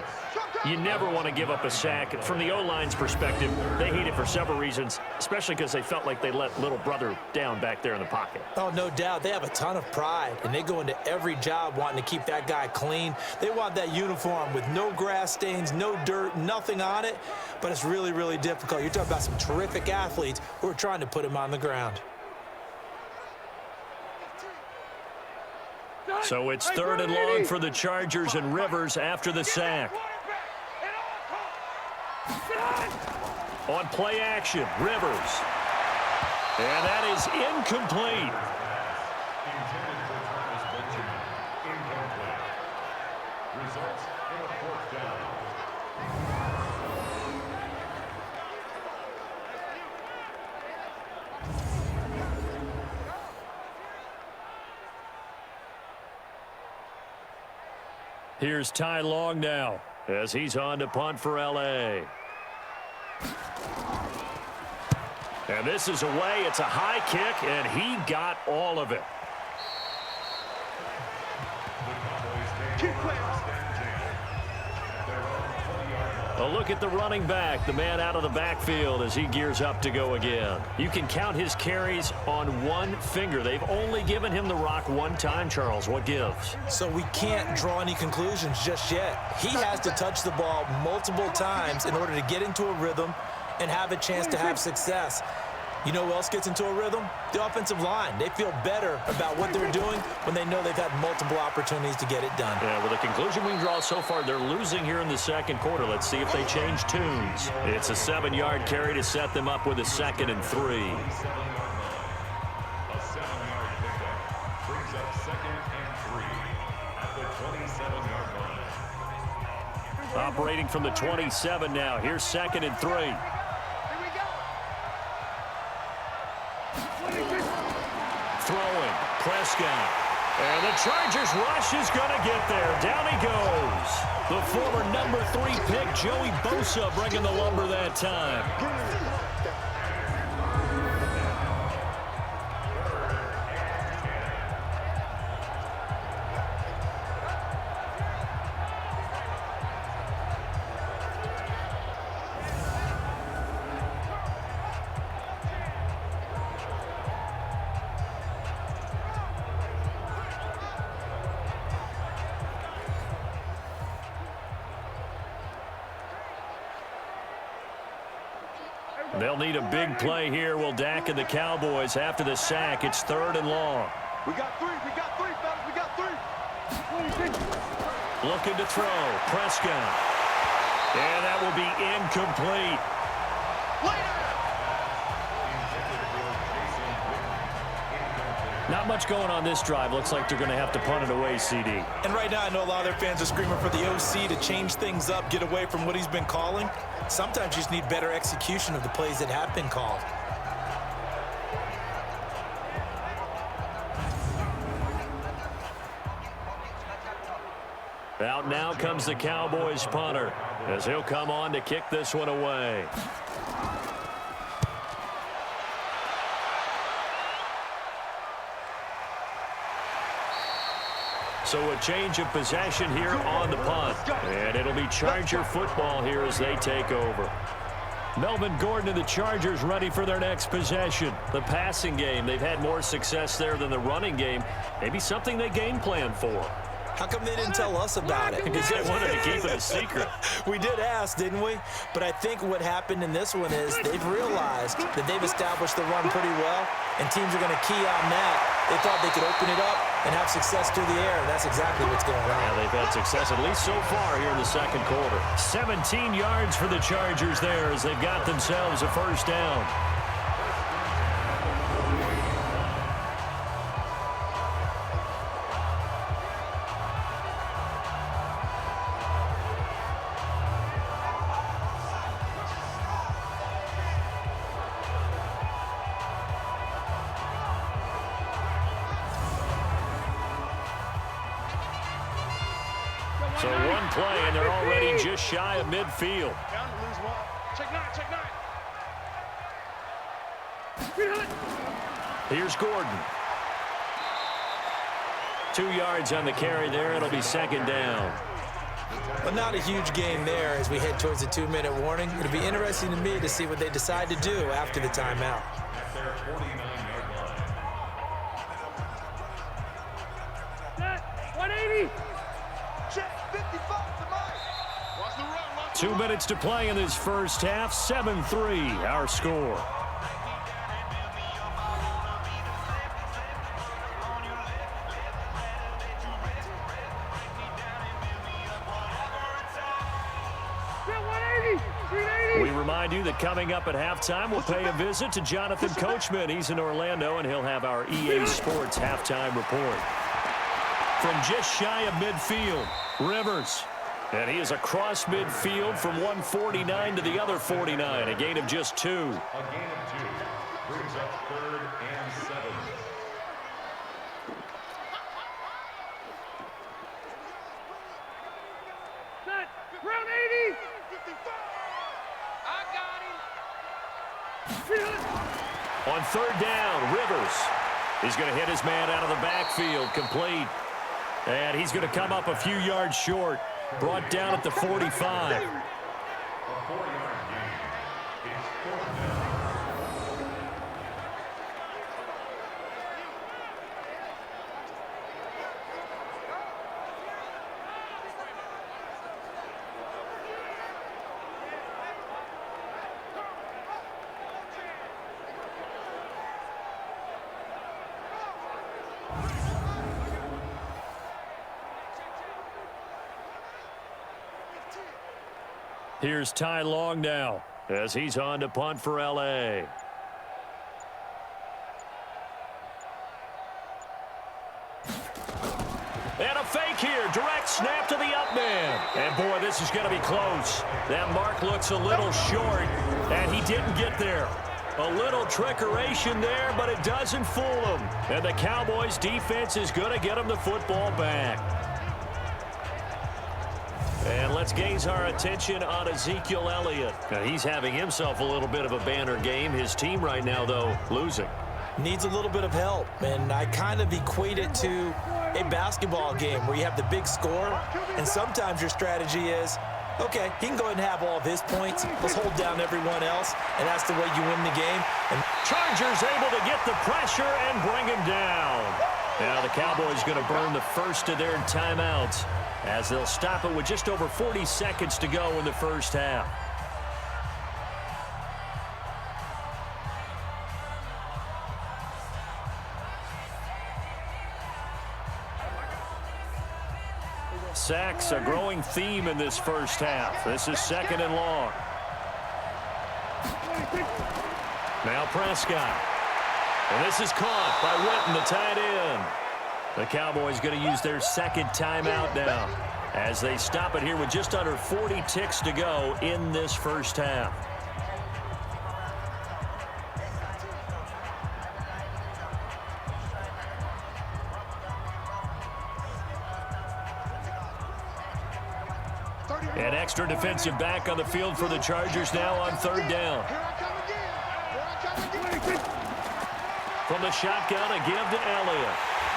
You never want to give up a sack. From the O-line's perspective, they hate it for several reasons, especially because they felt like they let little brother down back there in the pocket. Oh, no doubt. They have a ton of pride, and they go into every job wanting to keep that guy clean. They want that uniform with no grass stains, no dirt, nothing on it, but it's really, really difficult. You're talking about some terrific athletes who are trying to put him on the ground. So it's 3rd and long for the Chargers, and Rivers after the sack. On play action, Rivers. And that is incomplete. Intended for Travis Benjamin. Incomplete. Results in a 4th down. Here's Ty Long now as he's on to punt for L.A. And this is away. It's a high kick, and he got all of it. A look at the running back, the man out of the backfield as he gears up to go again. You can count his carries on one finger. They've only given him the rock one time, Charles. What gives? So we can't draw any conclusions just yet. He has to touch the ball multiple times in order to get into a rhythm and have a chance to have success. You know who else gets into a rhythm? The offensive line. They feel better about what they're doing when they know they've had multiple opportunities to get it done. Yeah, well, the conclusion we can draw so far, they're losing here in the second quarter. Let's see if they change tunes. It's a 7-yard carry to set them up with a 2nd and 3. A 7-yard pickup brings up 2nd and 3 at the 27-yard line. Operating from the 27 now. Here's 2nd and 3. Throwing, Prescott. And the Chargers rush is going to get there. Down he goes. The former number 3 pick, Joey Bosa, bringing the lumber that time. They'll need a big play here. Will Dak and the Cowboys after the sack. It's 3rd and long. We got three, fellas, we got three. Looking to throw. Prescott. And that will be incomplete. Not much going on this drive. Looks like they're going to have to punt it away, CD. And right now, I know a lot of their fans are screaming for the OC to change things up, get away from what he's been calling. Sometimes you just need better execution of the plays that have been called. Out now comes the Cowboys punter as he'll come on to kick this one away. So a change of possession here on the punt. And it'll be Charger football here as they take over. Melvin Gordon and the Chargers ready for their next possession. The passing game, they've had more success there than the running game. Maybe something they game plan for. How come they didn't tell us about it? Because they wanted to keep it a secret. We did ask, didn't we? But I think what happened in this one is they've realized that they've established the run pretty well, and teams are going to key on that. They thought they could open it up and have success through the air, and that's exactly what's going on. Yeah, they've had success, at least so far here in the second quarter. 17 yards for the Chargers there as they've got themselves a first down. So one play, and they're already just shy of midfield. Down to lose one. Check nine. Here's Gordon. 2 yards on the carry there. It'll be second down. Well, not a huge gain there as we head towards the 2-minute warning. It'll be interesting to me to see what they decide to do after the timeout. At their 49-yard line. 180. Check 55 to Mike. Watch the run. 2 minutes to play in this first half. 7-3 our score. We remind you that coming up at halftime, we'll pay a visit to Jonathan Coachman. He's in Orlando, and he'll have our EA Sports halftime report. From just shy of midfield, Rivers. And he is across midfield from 149 to the other 49, a gain of just 2. A gain of 2 brings up 3rd and 7. Round 80. I got him. On 3rd down, Rivers. He's going to hit his man out of the backfield, complete. And he's going to come up a few yards short. Brought down at the 45. A 4-yard gain. It's 4th down. Here's Ty Long now as he's on to punt for L.A. And a fake here. Direct snap to the up man. And, boy, this is going to be close. That mark looks a little short, and he didn't get there. A little trickeration there, but it doesn't fool him. And the Cowboys' defense is going to get him the football back. And let's gaze our attention on Ezekiel Elliott. Now, he's having himself a little bit of a banner game. His team right now, though, losing. Needs a little bit of help, and I kind of equate it to a basketball game where you have the big score, and sometimes your strategy is, okay, he can go ahead and have all of his points. Let's hold down everyone else, and that's the way you win the game. And Chargers able to get the pressure and bring him down. Now the Cowboys going to burn the first of their timeouts as they'll stop it with just over 40 seconds to go in the first half. Sacks, a growing theme in this first half. This is 2nd and long. Now Prescott. And this is caught by Witten, the tight end. The Cowboys going to use their 2nd timeout now as they stop it here with just under 40 ticks to go in this first half. An extra defensive back on the field for the Chargers now on 3rd down. From the shotgun, a give to Elliott.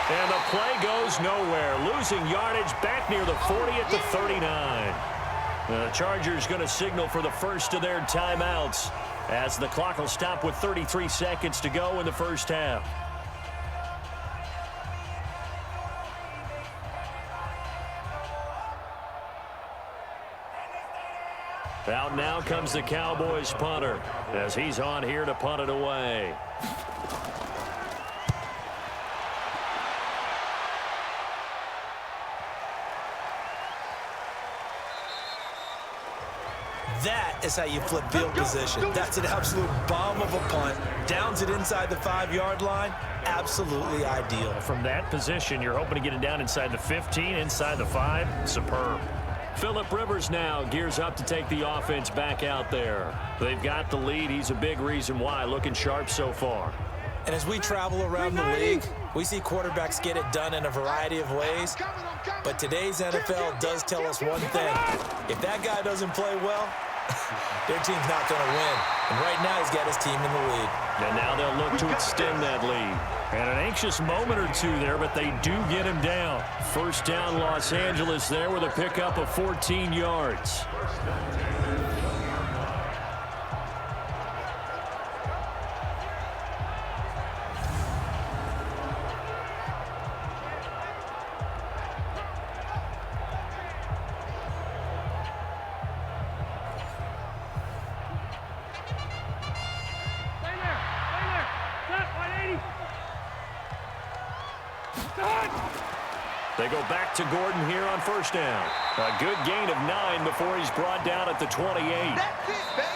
And the play goes nowhere. Losing yardage back near the 40 at the 39. The Chargers going to signal for the first of their timeouts as the clock will stop with 33 seconds to go in the first half. Out now comes the Cowboys punter as he's on here to punt it away. That is how you flip field position. That's an absolute bomb of a punt. Downs it inside the 5-yard line. Absolutely ideal. From that position, you're hoping to get it down inside the 15, inside the 5. Superb. Phillip Rivers now gears up to take the offense back out there. They've got the lead. He's a big reason why. Looking sharp so far. And as we travel around the league, we see quarterbacks get it done in a variety of ways. But today's NFL does tell us one thing. If that guy doesn't play well, their team's not going to win. And right now, he's got his team in the lead. And now they'll look to extend that lead. And an anxious moment or two there, but they do get him down. First down, Los Angeles there with a pickup of 14 yards. They go back to Gordon here on first down. A good gain of 9 before he's brought down at the 28.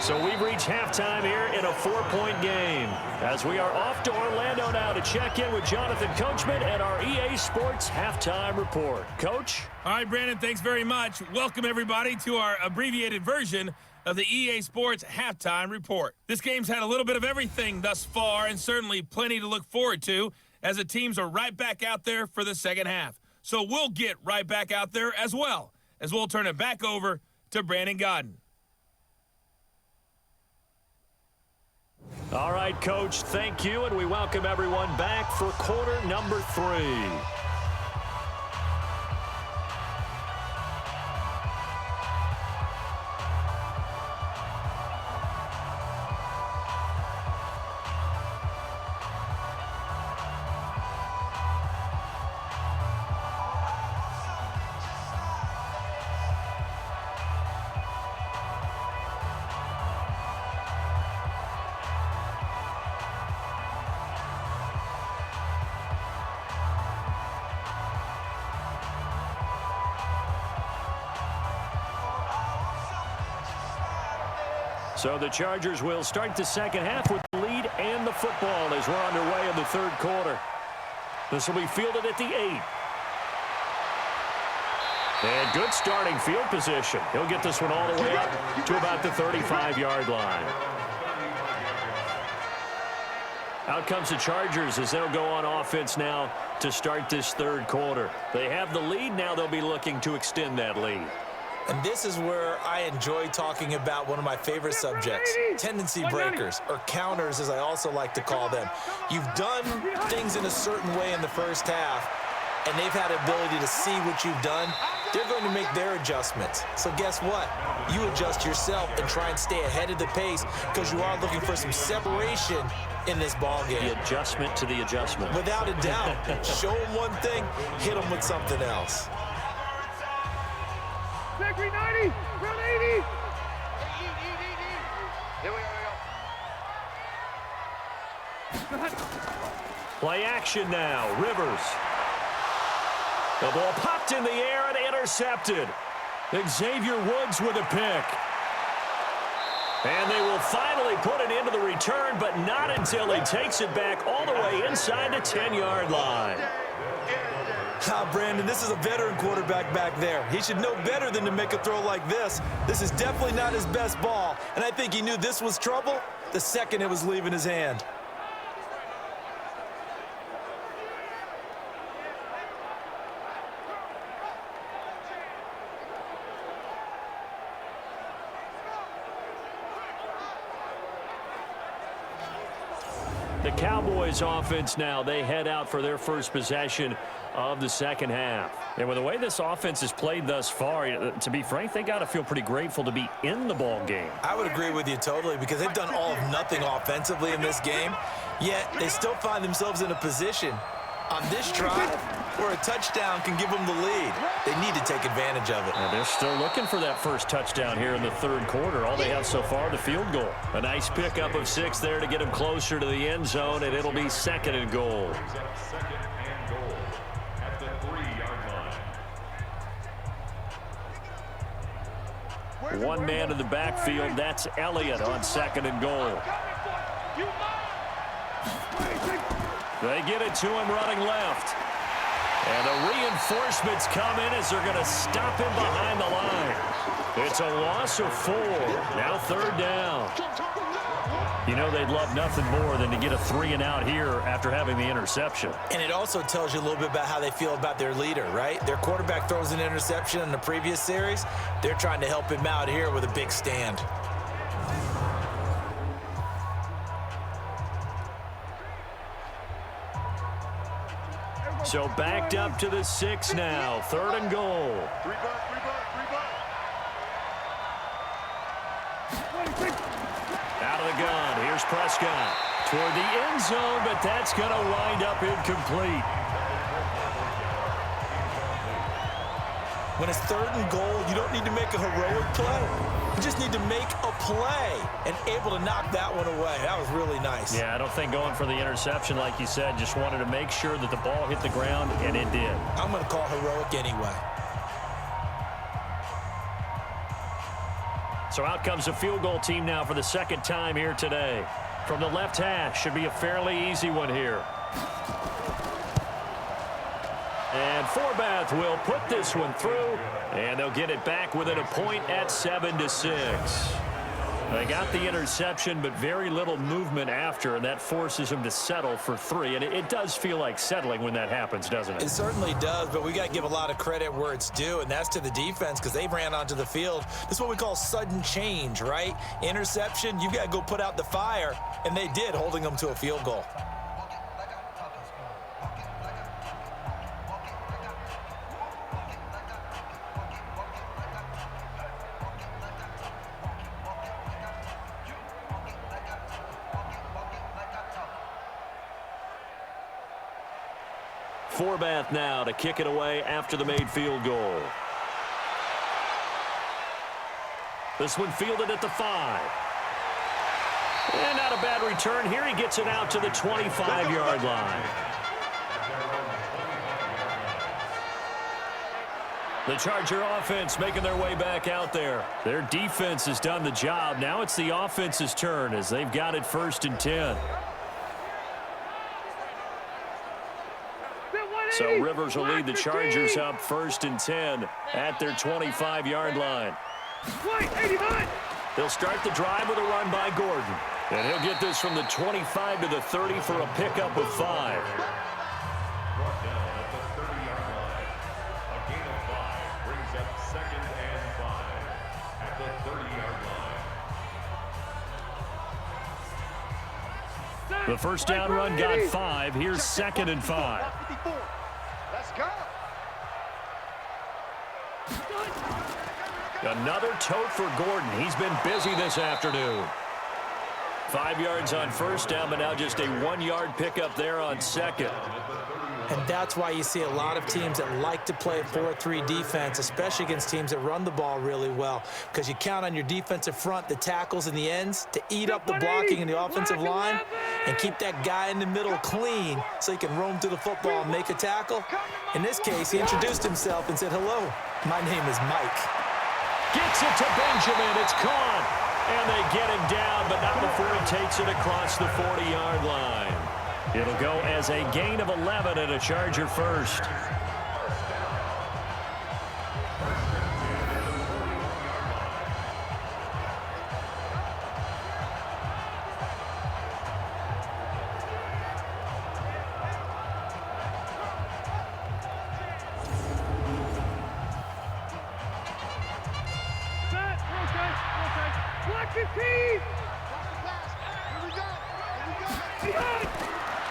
So we've reached halftime here in a 4-point game. As we are off to Orlando now to check in with Jonathan Coachman and our EA Sports Halftime Report. Coach? All right, Brandon, thanks very much. Welcome, everybody, to our abbreviated version of the EA Sports Halftime Report. This game's had a little bit of everything thus far and certainly plenty to look forward to as the teams are right back out there for the second half. So we'll get right back out there as well, as we'll turn it back over to Brandon Godden. All right, Coach, thank you, and we welcome everyone back for quarter number 3. So the Chargers will start the second half with the lead and the football as we're underway in the third quarter. This will be fielded at the 8. And good starting field position. He'll get this one all the way up to about the 35-yard line. Out comes the Chargers as they'll go on offense now to start this third quarter. They have the lead. Now they'll be looking to extend that lead. And this is where I enjoy talking about one of my favorite subjects, tendency breakers, or counters as I also like to call them. You've done things in a certain way in the first half, and they've had the ability to see what you've done. They're going to make their adjustments. So guess what? You adjust yourself and try and stay ahead of the pace because you are looking for some separation in this ball game. The adjustment to the adjustment. Without a doubt. Show them one thing, hit them with something else. 90, round 80. Here we go. Play action now. Rivers. The ball popped in the air and intercepted. Xavier Woods with a pick. And they will finally put it into the return, but not until he takes it back all the way inside the 10-yard line. Brandon, this is a veteran quarterback back there. He should know better than to make a throw like this. This is definitely not his best ball, and I think he knew this was trouble the second it was leaving his hand. The Cowboys offense now, they head out for their first possession of the second half. And with the way this offense has played thus far, to be frank, they got to feel pretty grateful to be in the ball game. I would agree with you totally, because they've done all of nothing offensively in this game, yet they still find themselves in a position on this drive where a touchdown can give them the lead. They need to take advantage of it. And they're still looking for that first touchdown here in the third quarter. All they have so far, the field goal. A nice pickup of 6 there to get them closer to the end zone, and it'll be 2nd and goal. Second and goal at the 3-yard line. One man in the backfield. That's Elliott on 2nd and goal. They get it to him running left. And the reinforcements come in as they're going to stop him behind the line. It's a loss of 4. Now 3rd down. You know they'd love nothing more than to get a 3-and-out here after having the interception. And it also tells you a little bit about how they feel about their leader, right? Their quarterback throws an interception in the previous series. They're trying to help him out here with a big stand. So backed up to the 6 now. 3rd and goal. Out of the gun. Here's Prescott. Toward the end zone, but that's going to wind up incomplete. When it's 3rd and goal, you don't need to make a heroic play. You just need to make a play and able to knock that one away. That was really nice. Yeah, I don't think going for the interception, like you said, just wanted to make sure that the ball hit the ground, and it did. I'm going to call heroic anyway. So out comes the field goal team now for the 2nd time here today. From the left hash, should be a fairly easy one here. And Forbath will put this one through, and they'll get it back within a point at 7-6. They got the interception, but very little movement after, and that forces them to settle for 3. And it does feel like settling when that happens, doesn't it? It certainly does, but we got to give a lot of credit where it's due, and that's to the defense, because they ran onto the field. This is what we call sudden change, right? Interception, you got to go put out the fire, and they did, holding them to a field goal. Forbath now to kick it away after the made field goal. This one fielded at the 5. And not a bad return here. He gets it out to the 25-yard line. The Charger offense making their way back out there. Their defense has done the job. Now it's the offense's turn as they've got it 1st and 10. So Rivers will lead the Chargers up 1st and 10 at their 25-yard line. They'll start the drive with a run by Gordon. And he'll get this from the 25 to the 30 for a pickup of 5. Brought down at the 30-yard line. A gain of 5 brings up 2nd and 5 at the 30-yard line. The first down run got 5. Here's 2nd and 5. Let's go. Another tote for Gordon. He's been busy this afternoon. 5 yards on first down, but now just a 1-yard pickup there on second. And that's why you see a lot of teams that like to play a 4-3 defense, especially against teams that run the ball really well, because you count on your defensive front, the tackles and the ends, to eat up the blocking in the offensive line and keep that guy in the middle clean so he can roam through the football and make a tackle. In this case, he introduced himself and said, "Hello, my name is Mike." Gets it to Benjamin. It's caught. And they get him down, but not before he takes it across the 40-yard line. It'll go as a gain of 11 and a Charger first.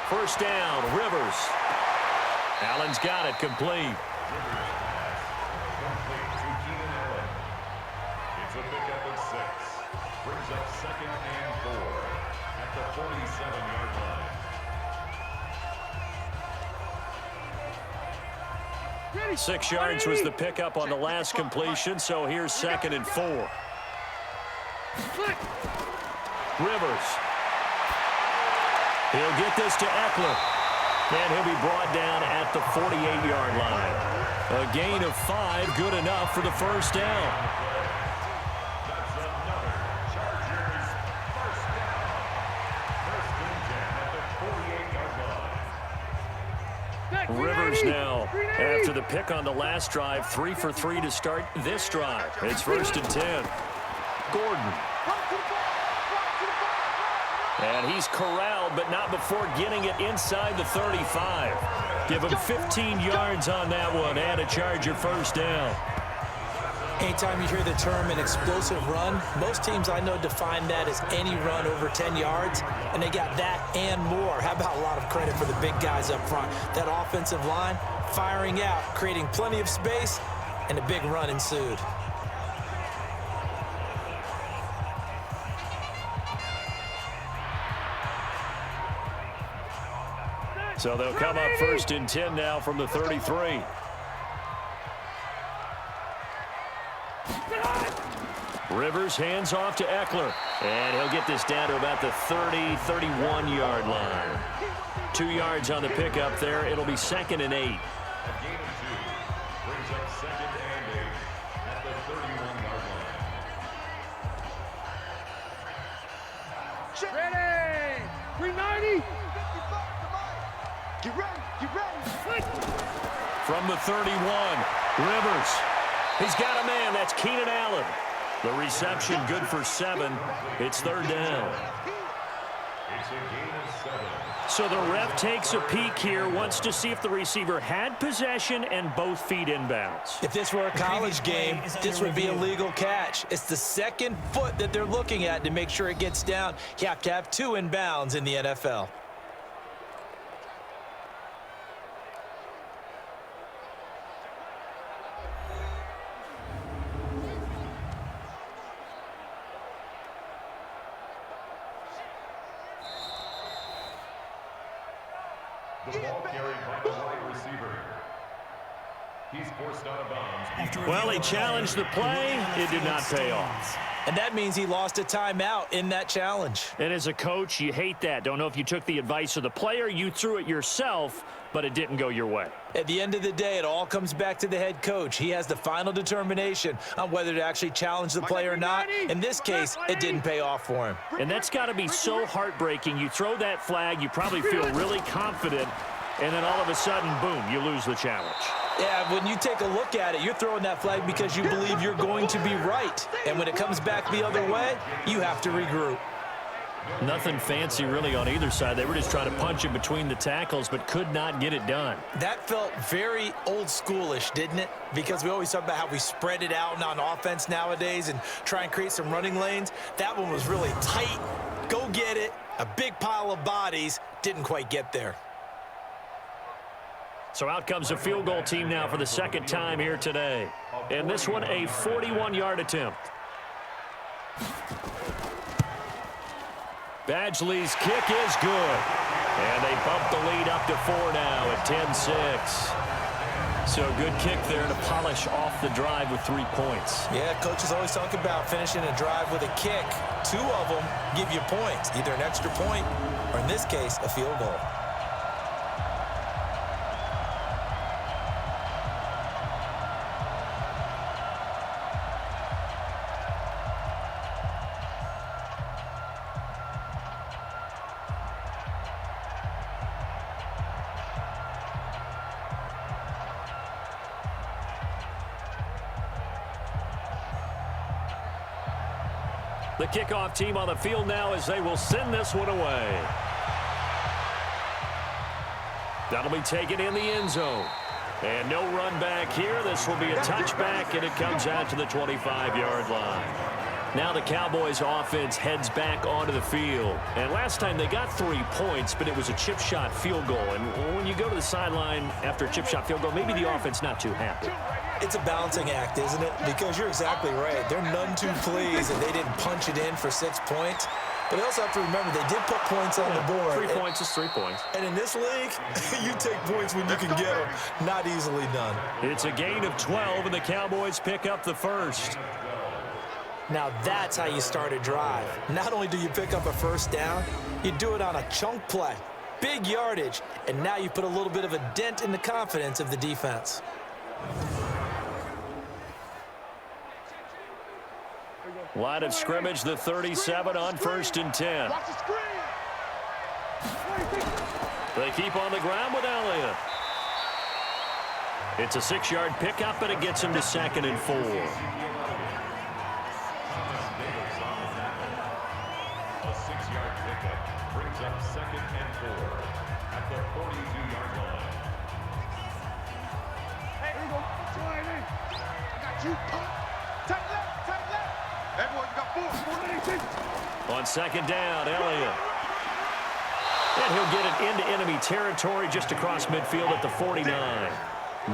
First down, Rivers. Allen's got it complete. It's a pickup of 6. Brings up 2nd and 4 at the 47-yard line. 6 yards was the pickup on the last completion, so here's 2nd and 4. Rivers. He'll get this to Eckler. And he'll be brought down at the 48-yard line. A gain of 5, good enough for the first down. That's another Chargers first down. First and 10 at the 48-yard line. Rivers now, after the pick on the last drive, 3 for 3 to start this drive. It's 1st and 10. Gordon. And he's corralled, but not before getting it inside the 35. Give him 15 yards on that one and a Charger first down. Anytime you hear the term an explosive run, most teams I know define that as any run over 10 yards, and they got that and more. How about a lot of credit for the big guys up front? That offensive line firing out, creating plenty of space, and a big run ensued. So they'll come up 1st and 10 now from the 33. Rivers hands off to Eckler. And he'll get this down to about the 30-31-yard line. 2 yards on the pickup there. It'll be 2nd and 8. A gain of 2. Brings up 2nd and 8 at the 31-yard line. Ready! 390! Get ready! Get ready! From the 31, Rivers. He's got a man. That's Keenan Allen. The reception good for 7. It's 3rd down. It's a gain of 7. So the ref takes a peek here, wants to see if the receiver had possession and both feet inbounds. If this were a college game, this would be a legal catch. It's the 2nd foot that they're looking at to make sure it gets down. You have to have 2 inbounds in the NFL. The ball carried by the wide receiver. He's forced out of bounds. Well, he challenged the play. It did not pay off. And that means he lost a timeout in that challenge. And as a coach, you hate that. Don't know if you took the advice of the player, you threw it yourself, but it didn't go your way. At the end of the day, it all comes back to the head coach. He has the final determination on whether to actually challenge the play or not. In this case, it didn't pay off for him. And that's got to be so heartbreaking. You throw that flag, you probably feel really confident, and then all of a sudden, boom, you lose the challenge. Yeah, when you take a look at it, you're throwing that flag because you believe you're going to be right. And when it comes back the other way, you have to regroup. Nothing fancy really on either side. They were just trying to punch it between the tackles, but could not get it done. That felt very old schoolish, didn't it? Because we always talk about how we spread it out on offense nowadays and try and create some running lanes. That one was really tight. Go get it. A big pile of bodies. Didn't quite get there. So out comes a field goal team now for the 2nd time here today. And this one, a 41-yard attempt. Badgley's kick is good. And they bump the lead up to 4 now at 10-6. So good kick there to polish off the drive with 3 points. Yeah, coaches always talk about finishing a drive with a kick. 2 of them give you points, either an extra point or, in this case, a field goal. The kickoff team on the field now as they will send this one away. That'll be taken in the end zone. And no run back here. This will be a touchback, and it comes out to the 25-yard line. Now the Cowboys offense heads back onto the field. And last time they got 3 points, but it was a chip shot field goal. And when you go to the sideline after a chip shot field goal, maybe the offense not too happy. It's a balancing act, isn't it? Because you're exactly right. They're none too pleased that they didn't punch it in for 6 points. But they also have to remember they did put points on the board. 3 points is 3 points. And in this league, you take points when you can get them. Not easily done. It's a gain of 12, and the Cowboys pick up the first. Now that's how you start a drive. Not only do you pick up a first down, you do it on a chunk play. Big yardage. And now you put a little bit of a dent in the confidence of the defense. Line of scrimmage, the 37 on 1st and 10. Watch the screen. They keep on the ground with Elliott. It's a 6-yard pickup, and it gets him to 2nd and 4. A 6-yard pickup brings up 2nd and 4 at the 42-yard line. Hey, here you go. Slide in. I got you. Tight left, tight left. Hey, boy, you got 4. On 2nd down, Elliott. And he'll get it into enemy territory just across midfield at the 49.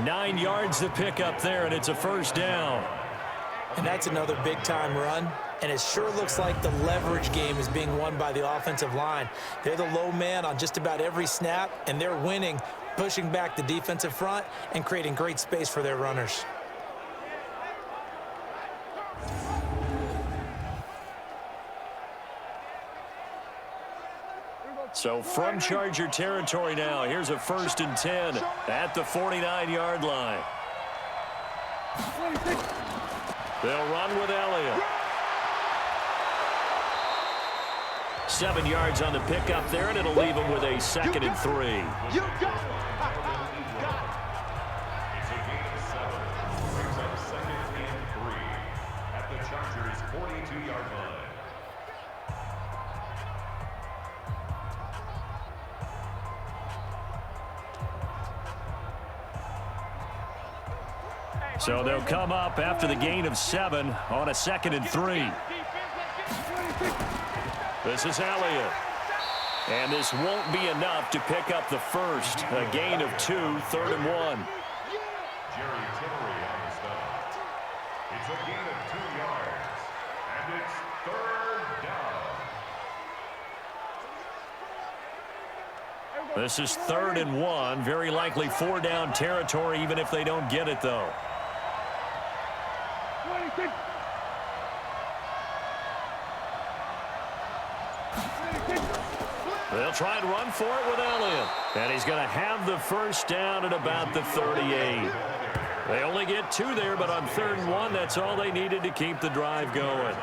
9 yards to pick up there, and it's a first down. And that's another big-time run. And it sure looks like the leverage game is being won by the offensive line. They're the low man on just about every snap, and they're winning, pushing back the defensive front and creating great space for their runners. So from Charger territory now, here's a 1st and 10 at the 49-yard line. They'll run with Elliott. 7 yards on the pickup there, and it'll leave him with a 2nd and 3. You got it. It's a gain of 7. Brings up 2nd and 3 at the Chargers' 42-yard line. So they'll come up after the gain of 7 on a 2nd and 3. This is Elliott. And this won't be enough to pick up the first. A gain of 2, 3rd and 1. Jerry Tillery on the stop. It's a gain of 2 yards, and it's 3rd down. This is 3rd and 1. Very likely 4-down territory, even if they don't get it, though. They'll try and run for it with Elliott. And he's going to have the first down at about the 38. They only get 2 there, but on 3rd and 1, that's all they needed to keep the drive going.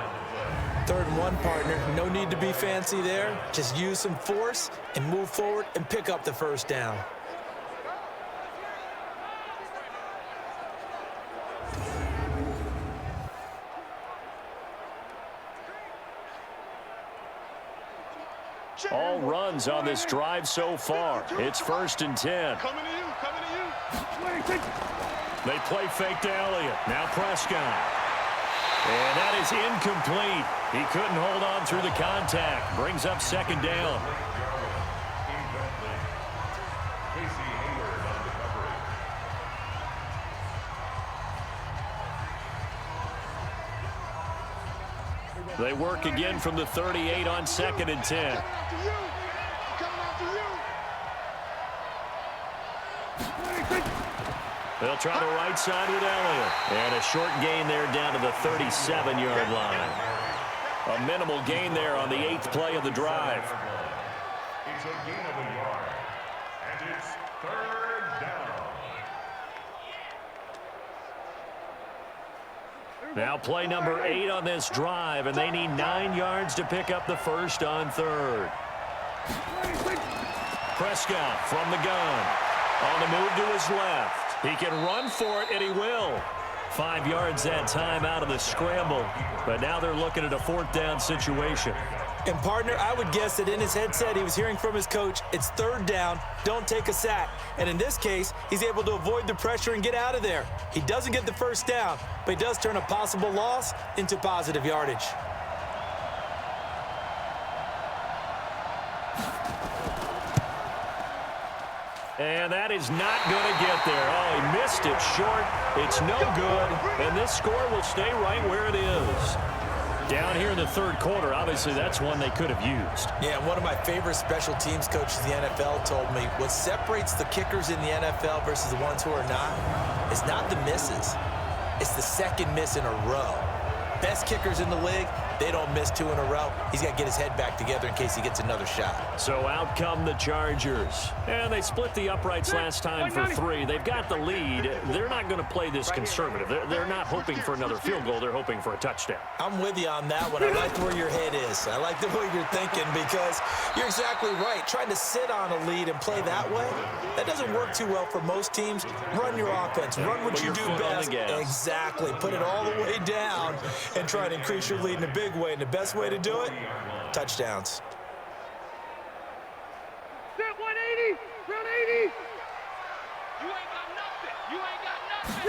3rd and 1, partner. No need to be fancy there. Just use some force and move forward and pick up the first down. All runs on this drive so far. It's 1st and 10. Coming to you, coming to you. They play fake to Elliott. Now Prescott. And that is incomplete. He couldn't hold on through the contact. Brings up 2nd down. They work again from the 38 on 2nd and 10. They'll try the right side with Elliott. And a short gain there down to the 37-yard line. A minimal gain there on the 8th play of the drive. It's a gain of a yard. And it's 3rd down. Now play number 8 on this drive, and they need 9 yards to pick up the first on 3rd. Prescott from the gun. On the move to his left. He can run for it, and he will. 5 yards that time out of the scramble. But now they're looking at a 4th down situation. And, partner, I would guess that in his headset he was hearing from his coach, it's 3rd down, don't take a sack. And in this case, he's able to avoid the pressure and get out of there. He doesn't get the first down, but he does turn a possible loss into positive yardage. And that is not going to get there. Oh, he missed it short. It's no good. And this score will stay right where it is. Down here in the 3rd quarter, obviously that's one they could have used. Yeah, one of my favorite special teams coaches in the NFL told me what separates the kickers in the NFL versus the ones who are not is not the misses. It's the second miss in a row. Best kickers in the league, they don't miss 2 in a row. He's got to get his head back together in case he gets another shot. So out come the Chargers. And they split the uprights last time for 3. They've got the lead. They're not going to play this conservative. They're not hoping for another field goal. They're hoping for a touchdown. I'm with you on that one. I like where your head is. I like the way you're thinking because you're exactly right. Trying to sit on a lead and play that way, that doesn't work too well for most teams. Run your offense. Run what you do best. Exactly. Put it all the way down and try to increase your lead in a big way. And the best way to do it, touchdowns. Step 180, round 80. You ain't got nothing. You ain't got nothing.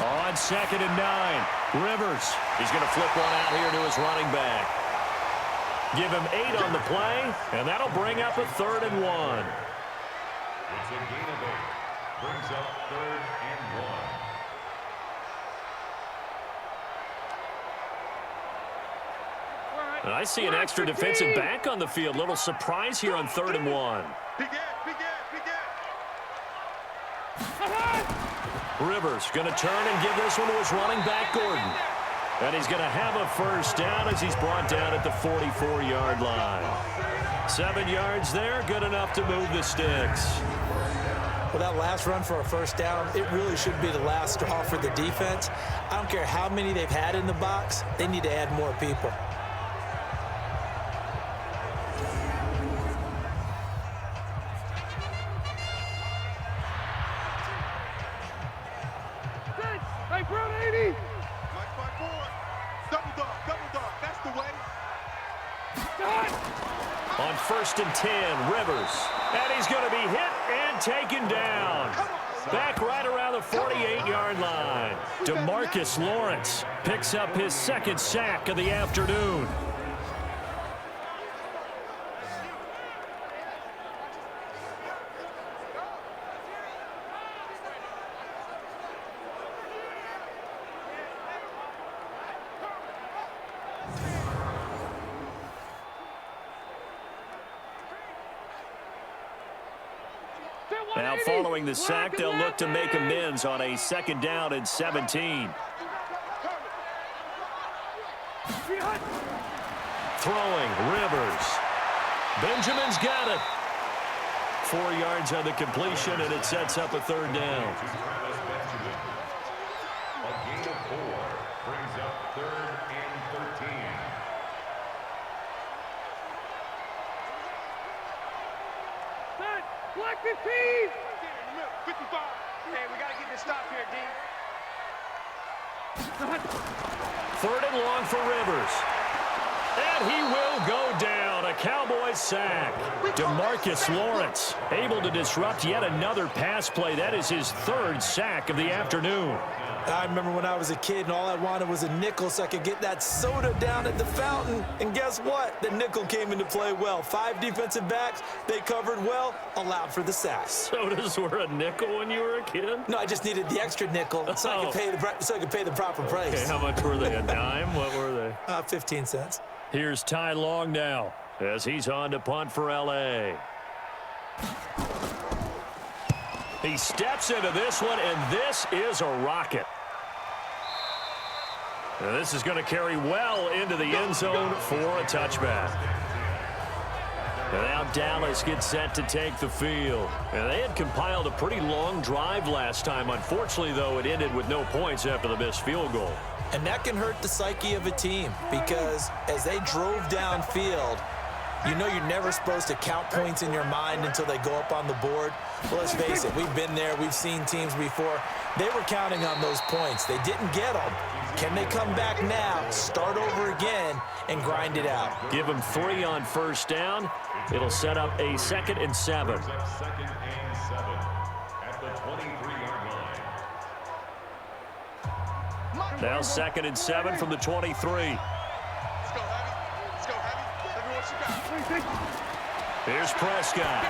On 2nd and 9, Rivers. He's going to flip one out here to his running back. Give him 8 on the play, and that'll bring up a 3rd and 1. It's a gain of 8. Brings up 3rd and 1. And I see an extra defensive back on the field. Little surprise here on 3rd and 1. Rivers going to turn and give this one to his running back, Gordon. And he's going to have a first down as he's brought down at the 44-yard line. 7 yards there, good enough to move the sticks. Well, that last run for a first down, it really should be the last straw for the defense. I don't care how many they've had in the box. They need to add more people. Hey, Brown 80. Double dog, that's the way. On 1st and 10, Rivers. And he's going to be hit and taken down. Back right around the 48-yard line. DeMarcus Lawrence picks up his 2nd sack of the afternoon. Now following the sack, they'll look to make amends on a 2nd down and 17. Throwing, Rivers. Benjamin's got it. 4 yards on the completion, and it sets up a 3rd down. A gain of 4 brings up 3rd and 13. Black 15. 55. Hey, we got to get this stop here, D. 3rd and long for Rivers. And he will go down. A Cowboys sack. DeMarcus Lawrence able to disrupt yet another pass play. That is his 3rd sack of the afternoon. I remember when I was a kid and all I wanted was a nickel so I could get that soda down at the fountain. And guess what? The nickel came into play well. 5 defensive backs, they covered well, allowed for the sack. Sodas were a nickel when you were a kid? No, I just needed the extra nickel so I could pay the proper price. Okay, how much were they? A dime? What were they? say? 15 cents. Here's Ty Long now as he's on to punt for L.A. He steps into this one, and this is a rocket. Now this is going to carry well into the end zone for a touchback. And now Dallas gets set to take the field. And they had compiled a pretty long drive last time. Unfortunately, though, it ended with no points after the missed field goal. And that can hurt the psyche of a team because as they drove downfield, you know you're never supposed to count points in your mind until they go up on the board. Well, let's face it, we've been there. We've seen teams before. They were counting on those points. They didn't get them. Can they come back now, start over again, and grind it out? Give them 3 on first down. It'll set up a 2nd and 7. Second and 7 at the 23-yard line. Now 2nd and 7 from the 23. Let's go, Heavy. Let's go, Heavy. Let me what you got. Here's Prescott.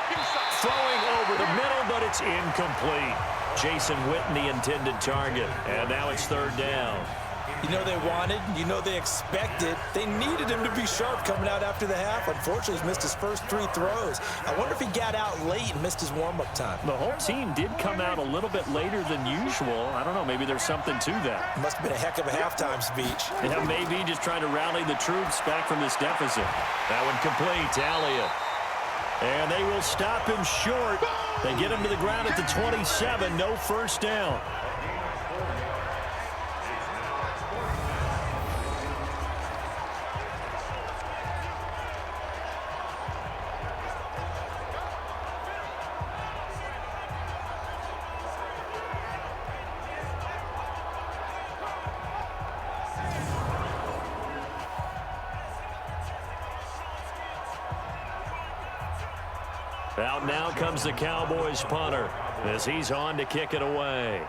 Give me some. Throwing over the middle, but it's incomplete. Jason Witten, the intended target. And now it's 3rd down. You know they wanted, you know they expected. They needed him to be sharp coming out after the half. Unfortunately, he's missed his first 3 throws. I wonder if he got out late and missed his warm-up time. The whole team did come out a little bit later than usual. I don't know, maybe there's something to that. Must have been a heck of a halftime speech. Yeah, maybe just trying to rally the troops back from this deficit. That one complete to Elliott. And they will stop him short. They get him to the ground at the 27. No first down. Out now comes the Cowboys punter as he's on to kick it away.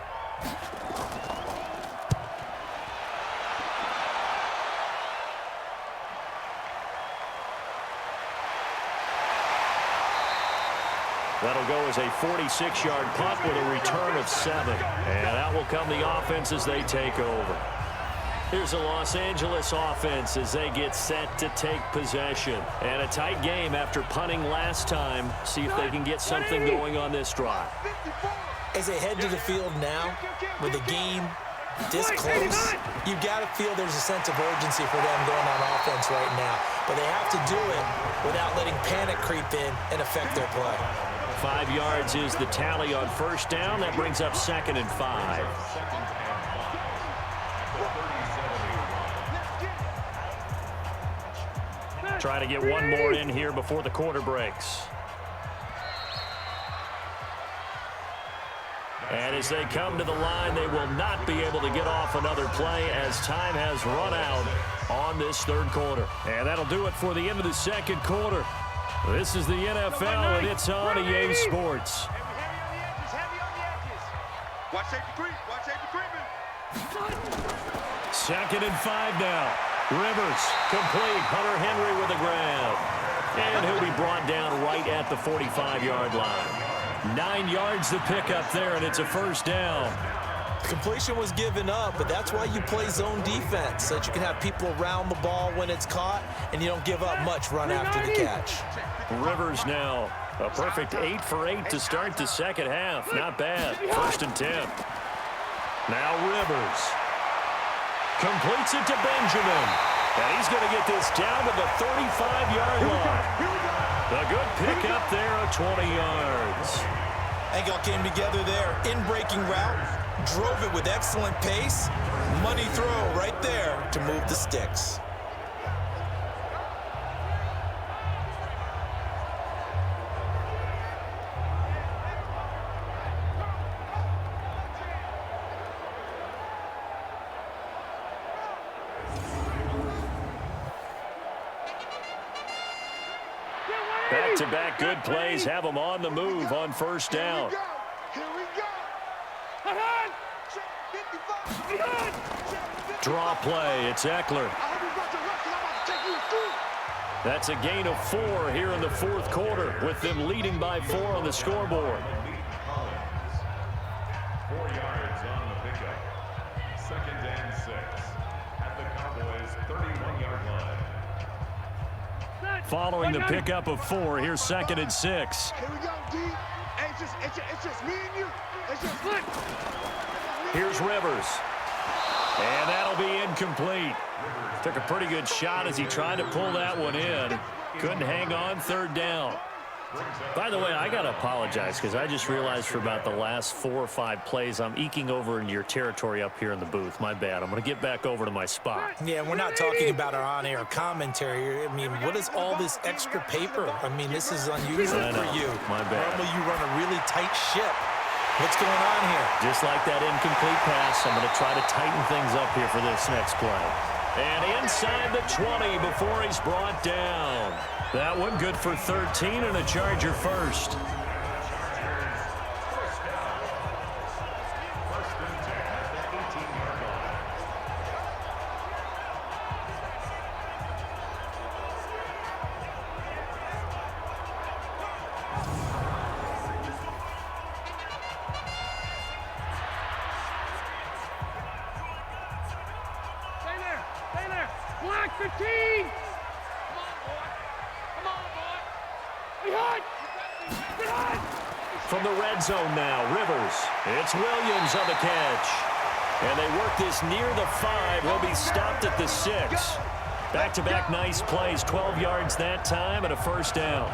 That'll go as a 46-yard punt with a return of 7. And out will come the offense as they take over. Here's the Los Angeles offense as they get set to take possession. And a tight game after punting last time. See if they can get something going on this drive. As they head to the field now, with the game this close, you've got to feel there's a sense of urgency for them going on offense right now. But they have to do it without letting panic creep in and affect their play. 5 yards is the tally on first down. That brings up 2nd and 5. Try to get one more in here before the quarter breaks. And as they come to the line, they will not be able to get off another play as time has run out on this 3rd quarter. And that'll do it for the end of the 2nd quarter. This is the NFL, and it's on EA Sports. Heavy on the edges. Watch safety creep. Watch safety creeping. 2nd and 5 now. Rivers complete. Hunter Henry with a grab. And he'll be brought down right at the 45-yard line. 9 yards to pick up there, and it's a first down. Completion was given up, but that's why you play zone defense, so that you can have people around the ball when it's caught, and you don't give up much run after the catch. Rivers now. A perfect 8 for 8 to start the 2nd half. Not bad. 1st and 10. Now Rivers. Completes it to Benjamin. And he's going to get this down to the 35-yard line. A good pickup there of 20 yards. I think all came together there. In-breaking route. Drove it with excellent pace. Money throw right there to move the sticks. Back-to-back good plays have them on the move on first down. Here we go. Draw play. It's Eckler. That's a gain of 4 here in the 4th quarter, with them leading by 4 on the scoreboard. 4 yards on the pickup. 2nd and 6 at the Cowboys his 31-yard line. Following the pickup of 4, here's 2nd and 6. Here we go, D. Hey, it's just me and you. It's just look. Here's Rivers. And that'll be incomplete. Took a pretty good shot as he tried to pull that one in. Couldn't hang on, 3rd down. By the way, I got to apologize because I just realized for about the last 4 or 5 plays, I'm eking over into your territory up here in the booth. My bad. I'm going to get back over to my spot. Yeah, we're not talking about our on-air commentary. I mean, what is all this extra paper? I mean, this is unusual for you. My bad. Normally you run a really tight ship. What's going on here? Just like that incomplete pass, I'm going to try to tighten things up here for this next play. And inside the 20 before he's brought down. That one good for 13 and a Charger first. Stay there. Black 15. Come on, boy. Behind. From the red zone now, Rivers. It's Williams on the catch. And they work this near the 5. He'll be stopped at the 6. Back-to-back nice plays, 12 yards that time and a 1st down.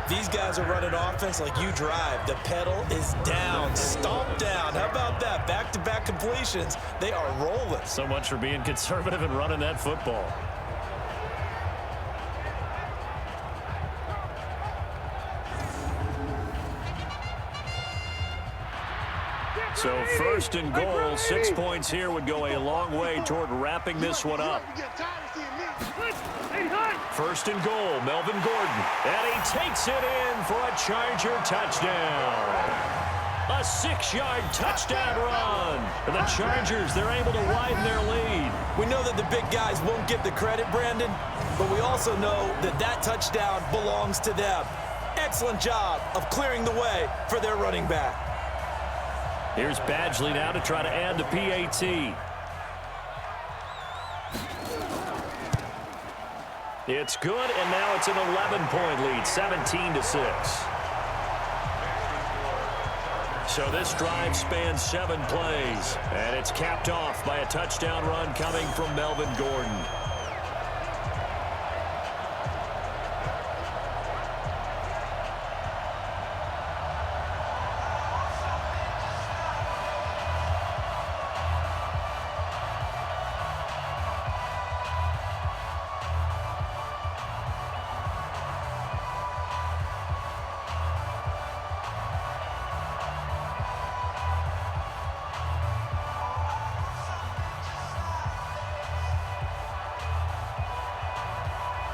These guys are running offense like you drive. The pedal is down, stomp down. How about that? Back-to-back completions. They are rolling. So much for being conservative and running that football. So 1st and goal, 6 points here would go a long way toward wrapping this one up. 1st and goal, Melvin Gordon. And he takes it in for a Charger touchdown. A 6-yard touchdown run. And the Chargers, they're able to widen their lead. We know that the big guys won't get the credit, Brandon, but we also know that that touchdown belongs to them. Excellent job of clearing the way for their running back. Here's Badgley now to try to add the PAT. It's good, and now it's an 11-point lead, 17-6. So this drive spans 7 plays, and it's capped off by a touchdown run coming from Melvin Gordon.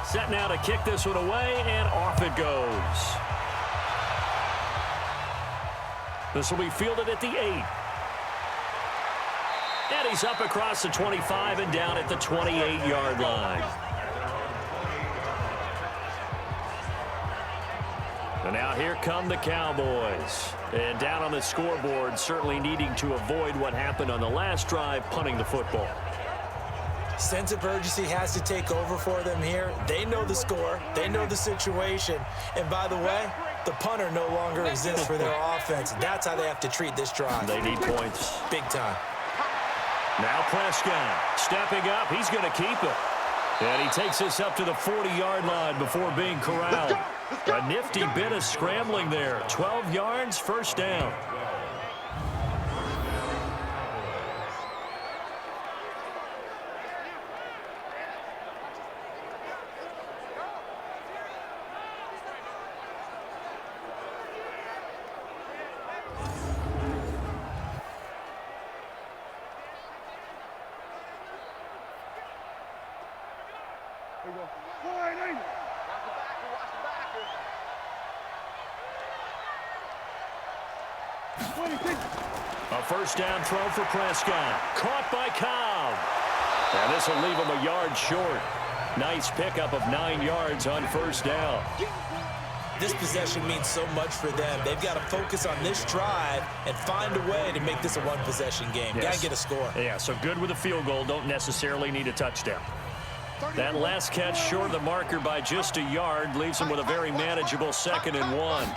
Set now to kick this one away, and off it goes. This will be fielded at the 8. And he's up across the 25 and down at the 28-yard line. And now here come the Cowboys. And down on the scoreboard, certainly needing to avoid what happened on the last drive, punting the football. Sense of urgency has to take over for them here. They know the score. They know the situation. And by the way, the punter no longer exists for their offense. That's how they have to treat this drive. They need points. Big time. Now Prescott stepping up. He's going to keep it. And he takes this up to the 40-yard line before being corralled. A nifty bit of scrambling there. 12 yards, 1st down. A 1st down throw for Prescott. Caught by Cobb. And this will leave him a yard short. Nice pickup of 9 yards on 1st down. This possession means so much for them. They've got to focus on this drive and find a way to make this a one-possession game. Yes. Got to get a score. Yeah, so good with a field goal. Don't necessarily need a touchdown. That last catch short of the marker by just a yard leaves him with a very manageable 2nd and 1.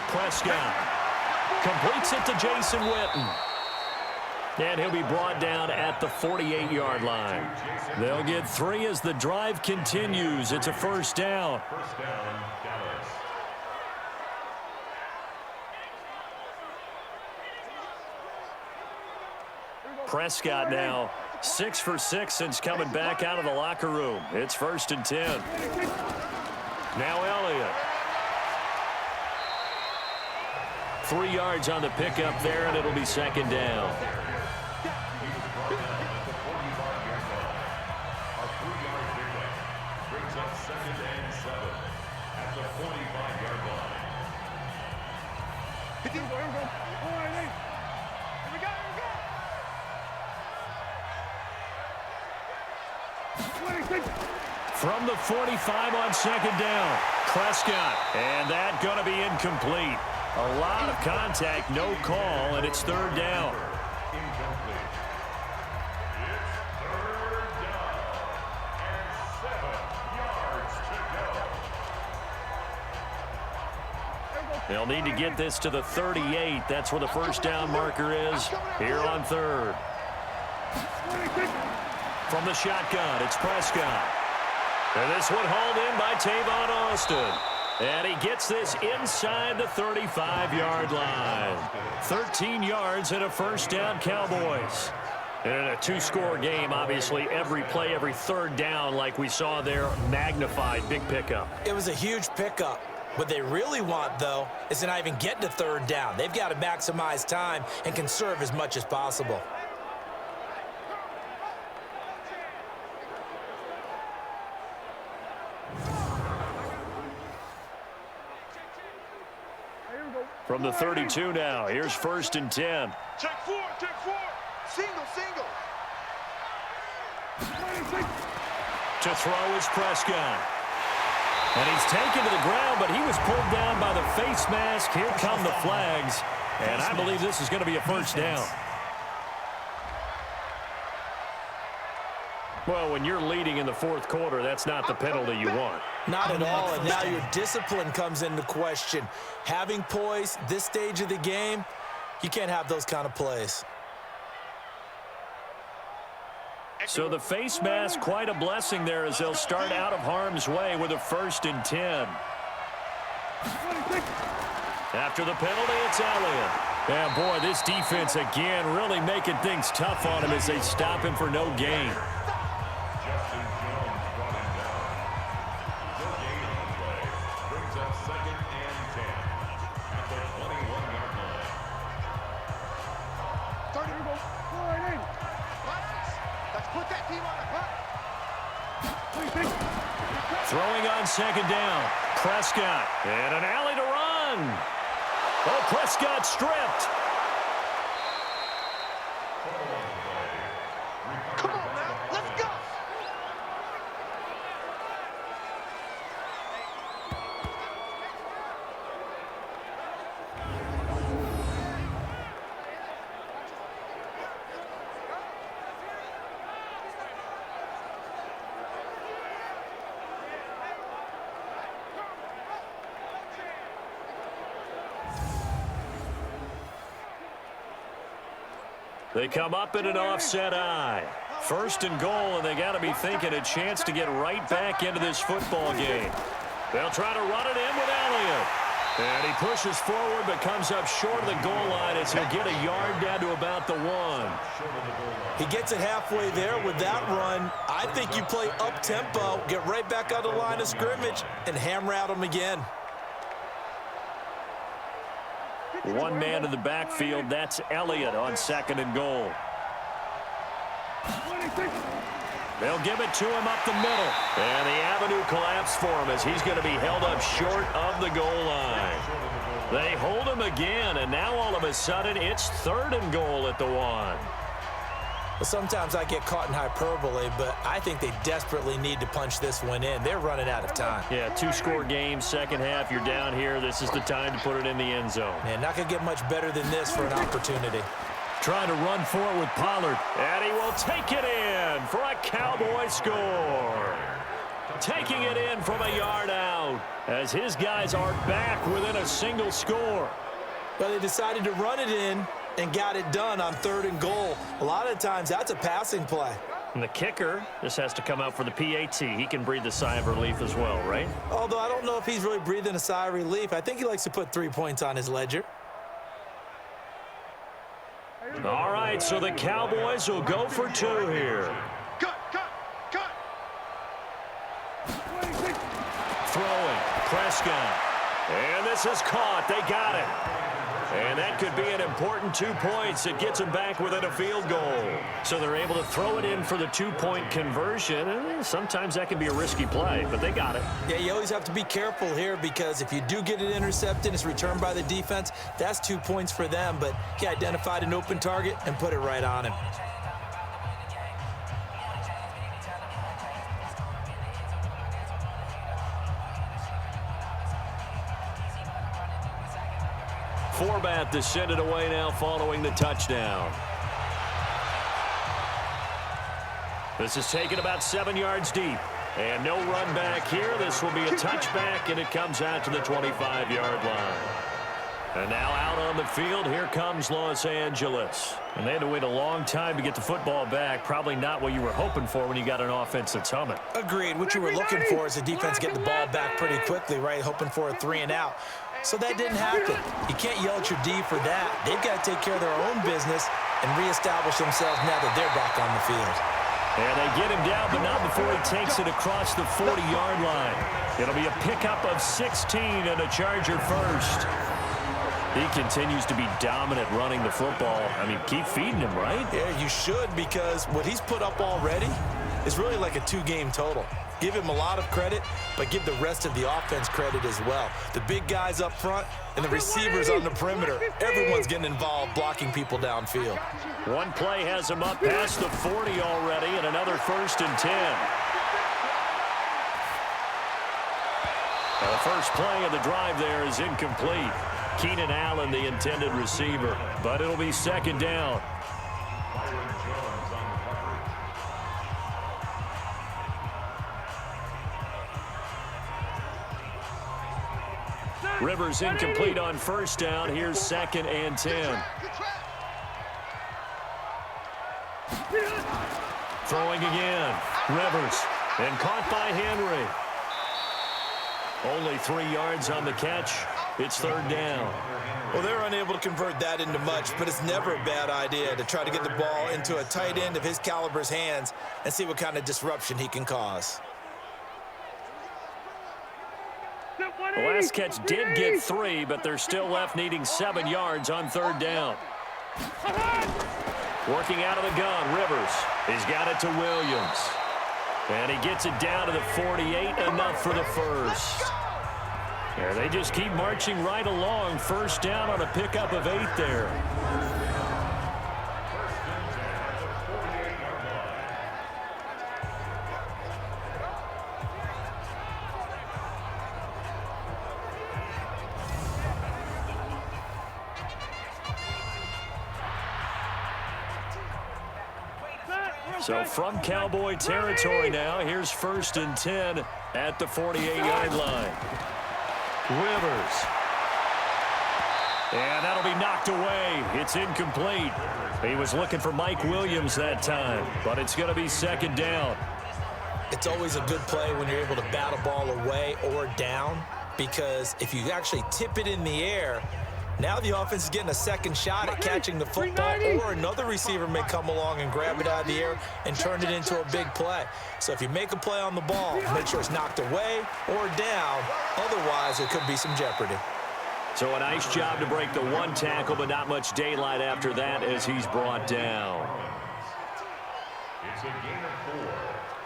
Prescott completes it to Jason Witten. And he'll be brought down at the 48-yard line. They'll get 3 as the drive continues. It's a 1st down. First down, Dallas. Prescott now 6 for 6 since coming back out of the locker room. It's 1st and 10. Now Elliott. 3 yards on the pickup there, and it'll be 2nd down. Brings up 2nd and 7 at the 45-yard line. Here we go. Here we go. From the 45 on 2nd down. Prescott, and that going to be incomplete. A lot of contact, no call, and it's 3rd down. Incomplete. It's 3rd down and 7 yards to go. They'll need to get this to the 38. That's where the 1st down marker is here on 3rd. From the shotgun, it's Prescott. And this one hauled in by Tavon Austin. And he gets this inside the 35-yard line. 13 yards and a 1st down, Cowboys. And in a 2-score game, obviously, every play, every 3rd down, like we saw there, magnified, big pickup. It was a huge pickup. What they really want, though, is to not even get to 3rd down. They've got to maximize time and conserve as much as possible. From the 32 now, here's 1st and 10. Check 4. Single. To throw is Prescott. And he's taken to the ground, but he was pulled down by the face mask. Here come the flags. And I believe this is going to be a 1st down. Well, when you're leading in the 4th quarter, that's not the penalty you want. Not at all, and now your discipline comes into question. Having poise this stage of the game, you can't have those kind of plays. So the face mask, quite a blessing there as they'll start out of harm's way with a 1st and 10. After the penalty, it's Elliott. And boy, this defense again really making things tough on him as they stop him for no gain. Throwing on 2nd down. Prescott. And an alley to run. Oh, Prescott stripped. Come on, now. Let's go. They come up in an offset eye. 1st and goal, and they got to be thinking a chance to get right back into this football game. They'll try to run it in with Elliott. And he pushes forward but comes up short of the goal line as he'll get a yard down to about the 1. He gets it halfway there with that run. I think you play up-tempo, get right back on the line of scrimmage, and hammer at him again. One man in the backfield, that's Elliott on 2nd and goal. They'll give it to him up the middle. And the avenue collapsed for him as he's going to be held up short of the goal line. They hold him again, and now all of a sudden it's 3rd and goal at the 1. Well, sometimes I get caught in hyperbole, but I think they desperately need to punch this one in. They're running out of time. Yeah, 2-score game, 2nd half, you're down here. This is the time to put it in the end zone. Man, not going to get much better than this for an opportunity. trying to run for it with Pollard. And he will take it in for a Cowboy score. Taking it in from a yard out as his guys are back within a single score. Well, they decided to run it in and got it done on 3rd and goal. A lot of times that's a passing play. And the kicker, this has to come out for the PAT. He can breathe a sigh of relief as well, right? Although I don't know if he's really breathing a sigh of relief. I think he likes to put 3 points on his ledger. All right, so the Cowboys will go for 2 here. Cut. Throwing, Prescott. And this is caught. They got it. And that could be an important 2 points. It gets them back within a field goal. So they're able to throw it in for the 2-point conversion. And sometimes that can be a risky play, but they got it. Yeah, you always have to be careful here because if you do get it intercepted, it's returned by the defense, that's 2 points for them. But he identified an open target and put it right on him. Forbat to send it away now following the touchdown. This is taken about 7 yards deep. And no run back here. This will be a touchback, and it comes out to the 25-yard line. And now out on the field, here comes Los Angeles. And they had to wait a long time to get the football back. Probably not what you were hoping for when you got an offense that's humming. Agreed. What you were looking for is the defense getting the ball back pretty quickly, right? Hoping for a 3 and out. So that didn't happen. You can't yell at your D for that. They've got to take care of their own business and reestablish themselves now that they're back on the field. And they get him down, but not before he takes it across the 40-yard line. It'll be a pickup of 16 and a Charger first. He continues to be dominant running the football. I mean, keep feeding him, right? Yeah, you should, because what he's put up already is really like a 2-game total. Give him a lot of credit, but give the rest of the offense credit as well. The big guys up front and the receivers on the perimeter. Everyone's getting involved blocking people downfield. One play has him up past the 40 already, and another 1st and 10. The first play of the drive there is incomplete. Keenan Allen, the intended receiver, but it'll be 2nd down. Rivers incomplete on 1st down. Here's 2nd and 10. Throwing again. Rivers. And caught by Henry. Only 3 yards on the catch. It's 3rd down. Well, they're unable to convert that into much, but it's never a bad idea to try to get the ball into a tight end of his caliber's hands and see what kind of disruption he can cause. The last catch did get 3, but they're still left needing 7 yards on 3rd down. Working out of the gun, Rivers. He's got it to Williams. And he gets it down to the 48, enough for the first. Yeah, they just keep marching right along. 1st down on a pickup of 8 there. So from Cowboy territory now, here's 1st and 10 at the 48-yard line. Rivers. And that'll be knocked away. It's incomplete. He was looking for Mike Williams that time, but it's going to be 2nd down. It's always a good play when you're able to bat a ball away or down, because if you actually tip it in the air, now the offense is getting a 2nd shot at catching the football, or another receiver may come along and grab it out of the air and turn it into a big play. So if you make a play on the ball, make sure it's knocked away or down. Otherwise, there could be some jeopardy. So a nice job to break the 1 tackle, but not much daylight after that as he's brought down. It's a gain of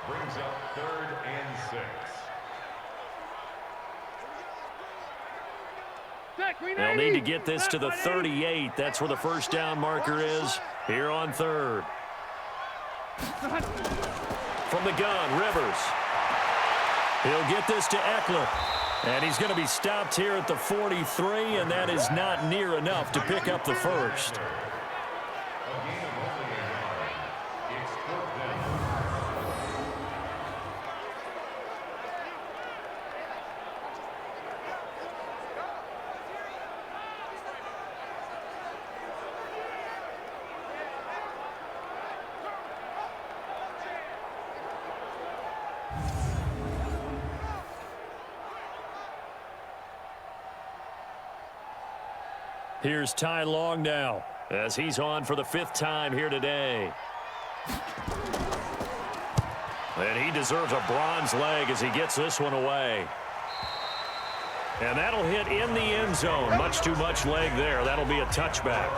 4. Brings up 3rd and 6. They'll need to get this to the 38. That's where the 1st down marker is here on 3rd. From the gun, Rivers. He'll get this to Eckler. And he's going to be stopped here at the 43, and that is not near enough to pick up the 1st. Here's Ty Long now, as he's on for the 5th time here today. And he deserves a bronze leg as he gets this one away. And that'll hit in the end zone. Much too much leg there. That'll be a touchback.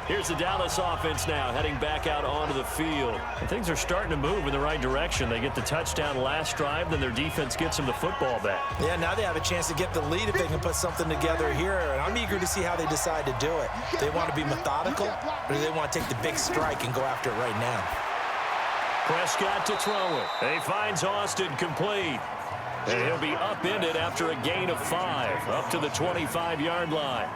Here's the Dallas offense now heading back out onto the field. And things are starting to move in the right direction. They get the touchdown last drive, then their defense gets them the football back. Yeah, now they have a chance to get the lead if they can put something together here. And I'm eager to see how they decide to do it. Do they want to be methodical, or do they want to take the big strike and go after it right now? Prescott to throw it. He finds Austin complete. And he'll be upended after a gain of 5, up to the 25-yard line.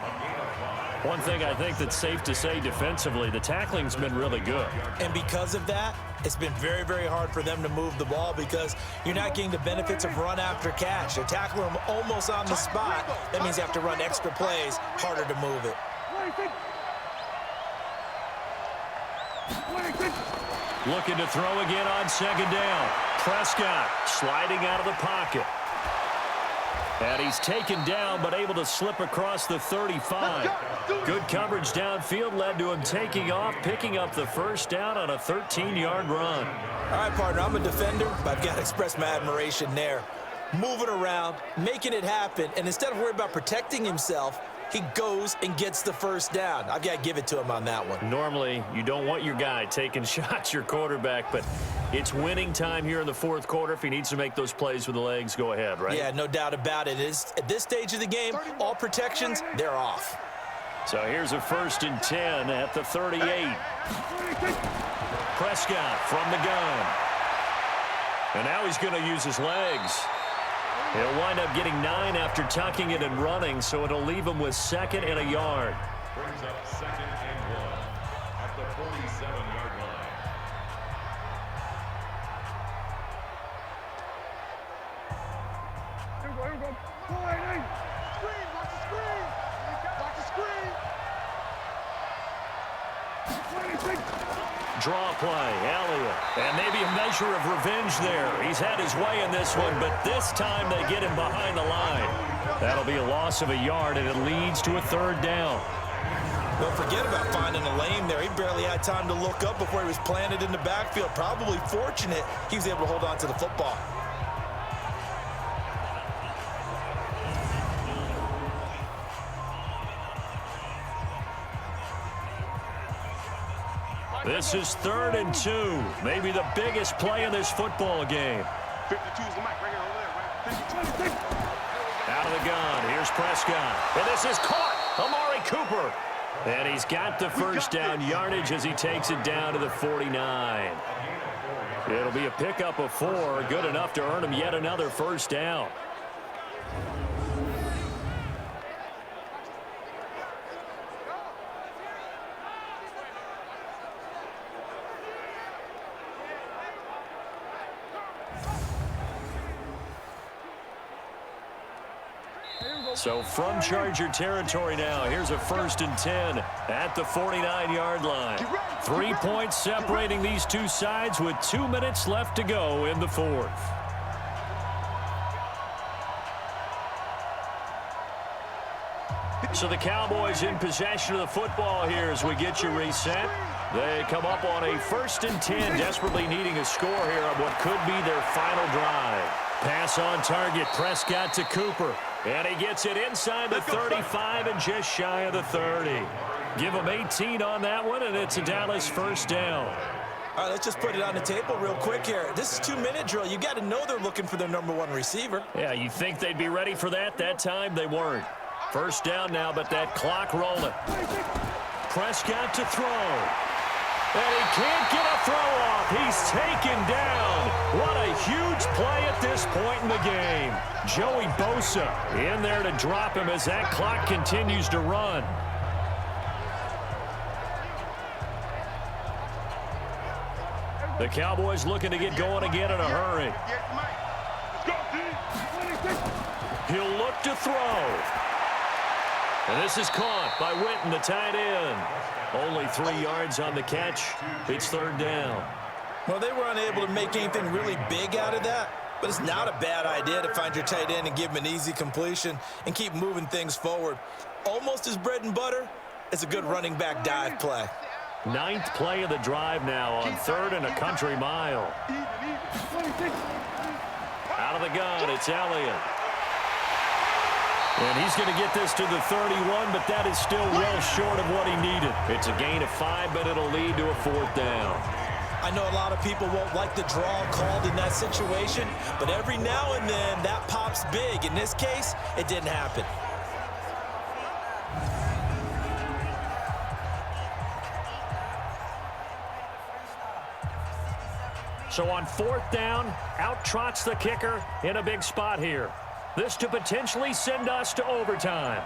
One thing I think that's safe to say defensively, the tackling's been really good. And because of that, it's been very, very hard for them to move the ball because you're not getting the benefits of run after catch. They're tackling them almost on the spot. That means you have to run extra plays, harder to move it. Looking to throw again on 2nd down. Prescott sliding out of the pocket. And he's taken down, but able to slip across the 35. Good coverage downfield led to him taking off, picking up the 1st down on a 13-yard run. All right, partner, I'm a defender, but I've got to express my admiration there. Moving around, making it happen, and instead of worrying about protecting himself, he goes and gets the 1st down. I've got to give it to him on that one. Normally, you don't want your guy taking shots, your quarterback, but it's winning time here in the 4th quarter. If he needs to make those plays with the legs, go ahead, right? Yeah, no doubt about it. At this stage of the game, all protections, they're off. So here's a 1st and 10 at the 38. Prescott from the gun. And now he's going to use his legs. He'll wind up getting 9 after tucking it and running, so it'll leave him with 2nd and a yard. Brings up 2nd and 1 at the 47-yard line. Here we go. Screen, watch the screen. Watch the screen. Draw play, Elliott. And maybe a measure of revenge there. He's had his way in this one, but this time they get him behind the line. That'll be a loss of a yard, and it leads to a 3rd down. Don't forget about finding a lane there. He barely had time to look up before he was planted in the backfield. Probably fortunate he was able to hold on to the football. This is 3rd and 2. Maybe the biggest play in this football game. 52's the mic right here over there, right? 52. Out of the gun. Here's Prescott. And this is caught. Amari Cooper. And he's got the 1st down yardage as he takes it down to the 49. It'll be a pickup of 4. Good enough to earn him yet another 1st down. So from Charger territory now, here's a 1st and 10 at the 49-yard line. 3 points separating these two sides with 2 minutes left to go in the 4th. So the Cowboys in possession of the football here as we get you reset. They come up on a 1st and 10, desperately needing a score here on what could be their final drive. Pass on target, Prescott to Cooper. And he gets it inside the 35 and just shy of the 30. Give him 18 on that one, and it's a Dallas 1st down. All right, let's just put it on the table real quick here. This is 2-minute drill. You got to know they're looking for their #1 receiver. Yeah, you think they'd be ready for that? That time they weren't. 1st down now, but that clock rolling. Prescott to throw. And he can't get a throw off. He's taken down. What a huge play at this point in the game. Joey Bosa in there to drop him as that clock continues to run. The Cowboys looking to get going again in a hurry. He'll look to throw. And this is caught by Witten, the tight end. Only 3 yards on the catch. It's 3rd down. Well, they were unable to make anything really big out of that. But it's not a bad idea to find your tight end and give him an easy completion and keep moving things forward. Almost his bread and butter is a good running back dive play. 9th play of the drive now on 3rd and a country mile. Out of the gun, it's Elliott. And he's going to get this to the 31, but that is still well short of what he needed. It's a gain of 5, but it'll lead to a 4th down. I know a lot of people won't like the draw called in that situation, but every now and then that pops big. In this case, it didn't happen. So on 4th down, out trots the kicker in a big spot here. This to potentially send us to overtime.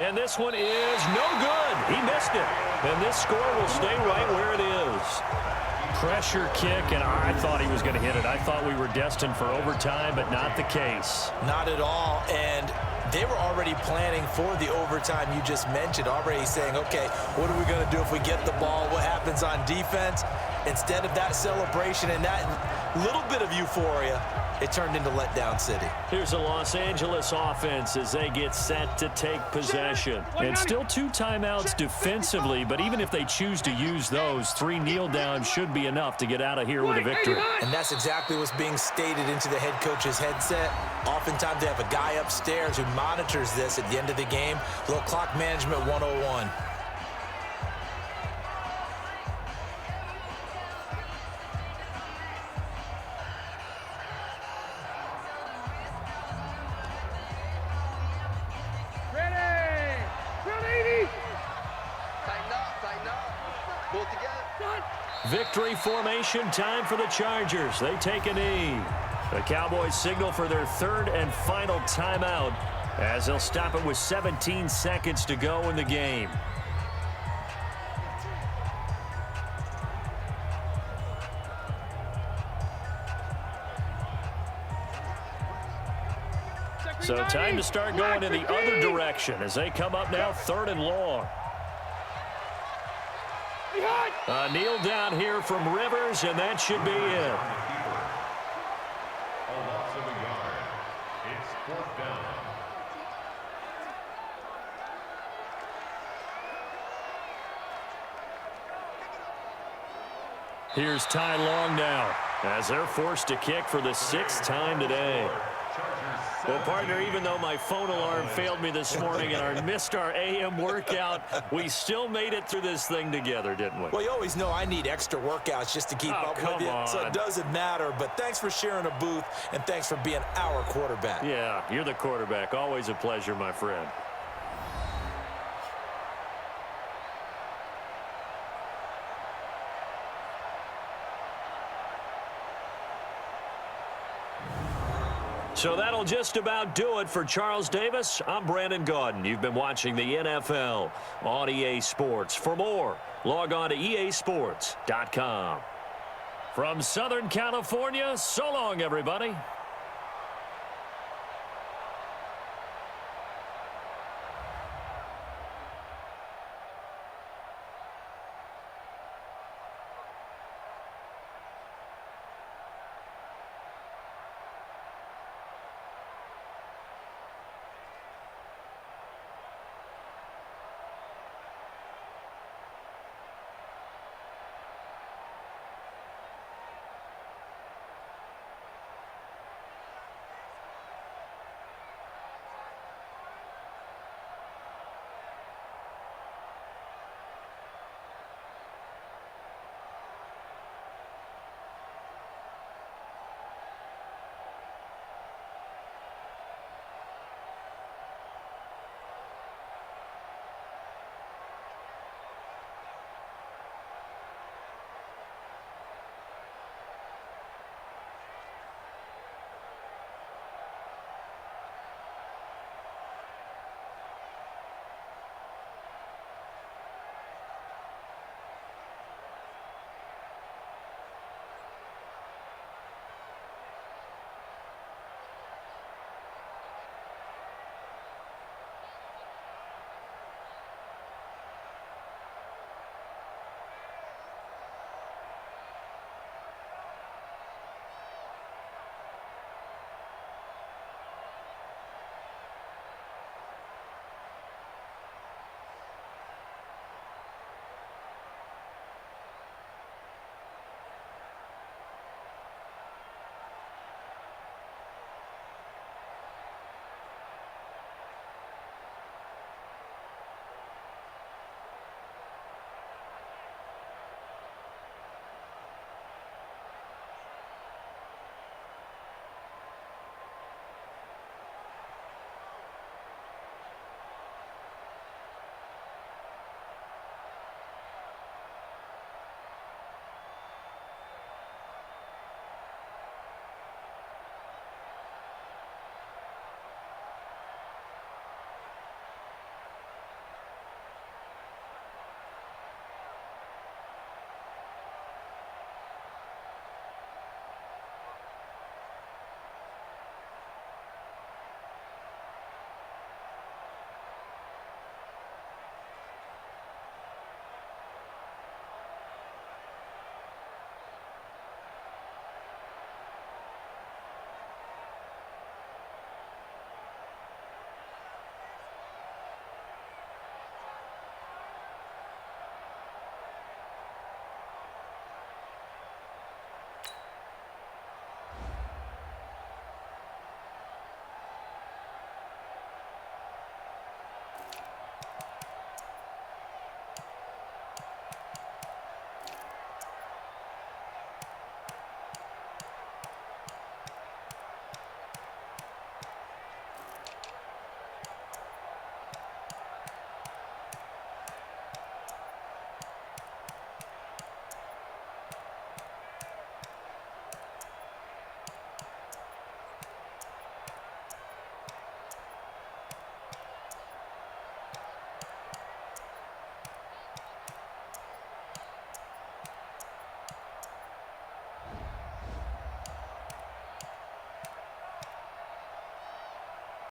And this one is no good. He missed it. And this score will stay right where it is. Pressure kick, and I thought he was going to hit it. I thought we were destined for overtime, but not the case. Not at all. And they were already planning for the overtime you just mentioned, already saying, okay, what are we going to do if we get the ball? What happens on defense? Instead of that celebration and that little bit of euphoria, it turned into letdown city. Here's a Los Angeles offense as they get set to take possession. And still 2 timeouts defensively, but even if they choose to use those, 3 kneel downs should be enough to get out of here with a victory. And that's exactly what's being stated into the head coach's headset. Oftentimes they have a guy upstairs who monitors this at the end of the game. Little clock management 101. Victory formation time for the Chargers. They take a knee. The Cowboys signal for their 3rd and final timeout as they'll stop it with 17 seconds to go in the game. So time to start going in the other direction as they come up now 3rd and long. A kneel down here from Rivers, and that should be it. A loss of a yard. It's 4th down. Here's Ty Long now as they're forced to kick for the 6th time today. Well, partner, even though my phone alarm failed me this morning and I missed our AM workout, we still made it through this thing together, didn't we? Well, you always know I need extra workouts just to keep up with you, so it doesn't matter. But thanks for sharing a booth, and thanks for being our quarterback. Yeah, you're the quarterback. Always a pleasure, my friend. So that'll just about do it for Charles Davis. I'm Brandon Gaudin. You've been watching the NFL on EA Sports. For more, log on to easports.com. From Southern California, so long, everybody.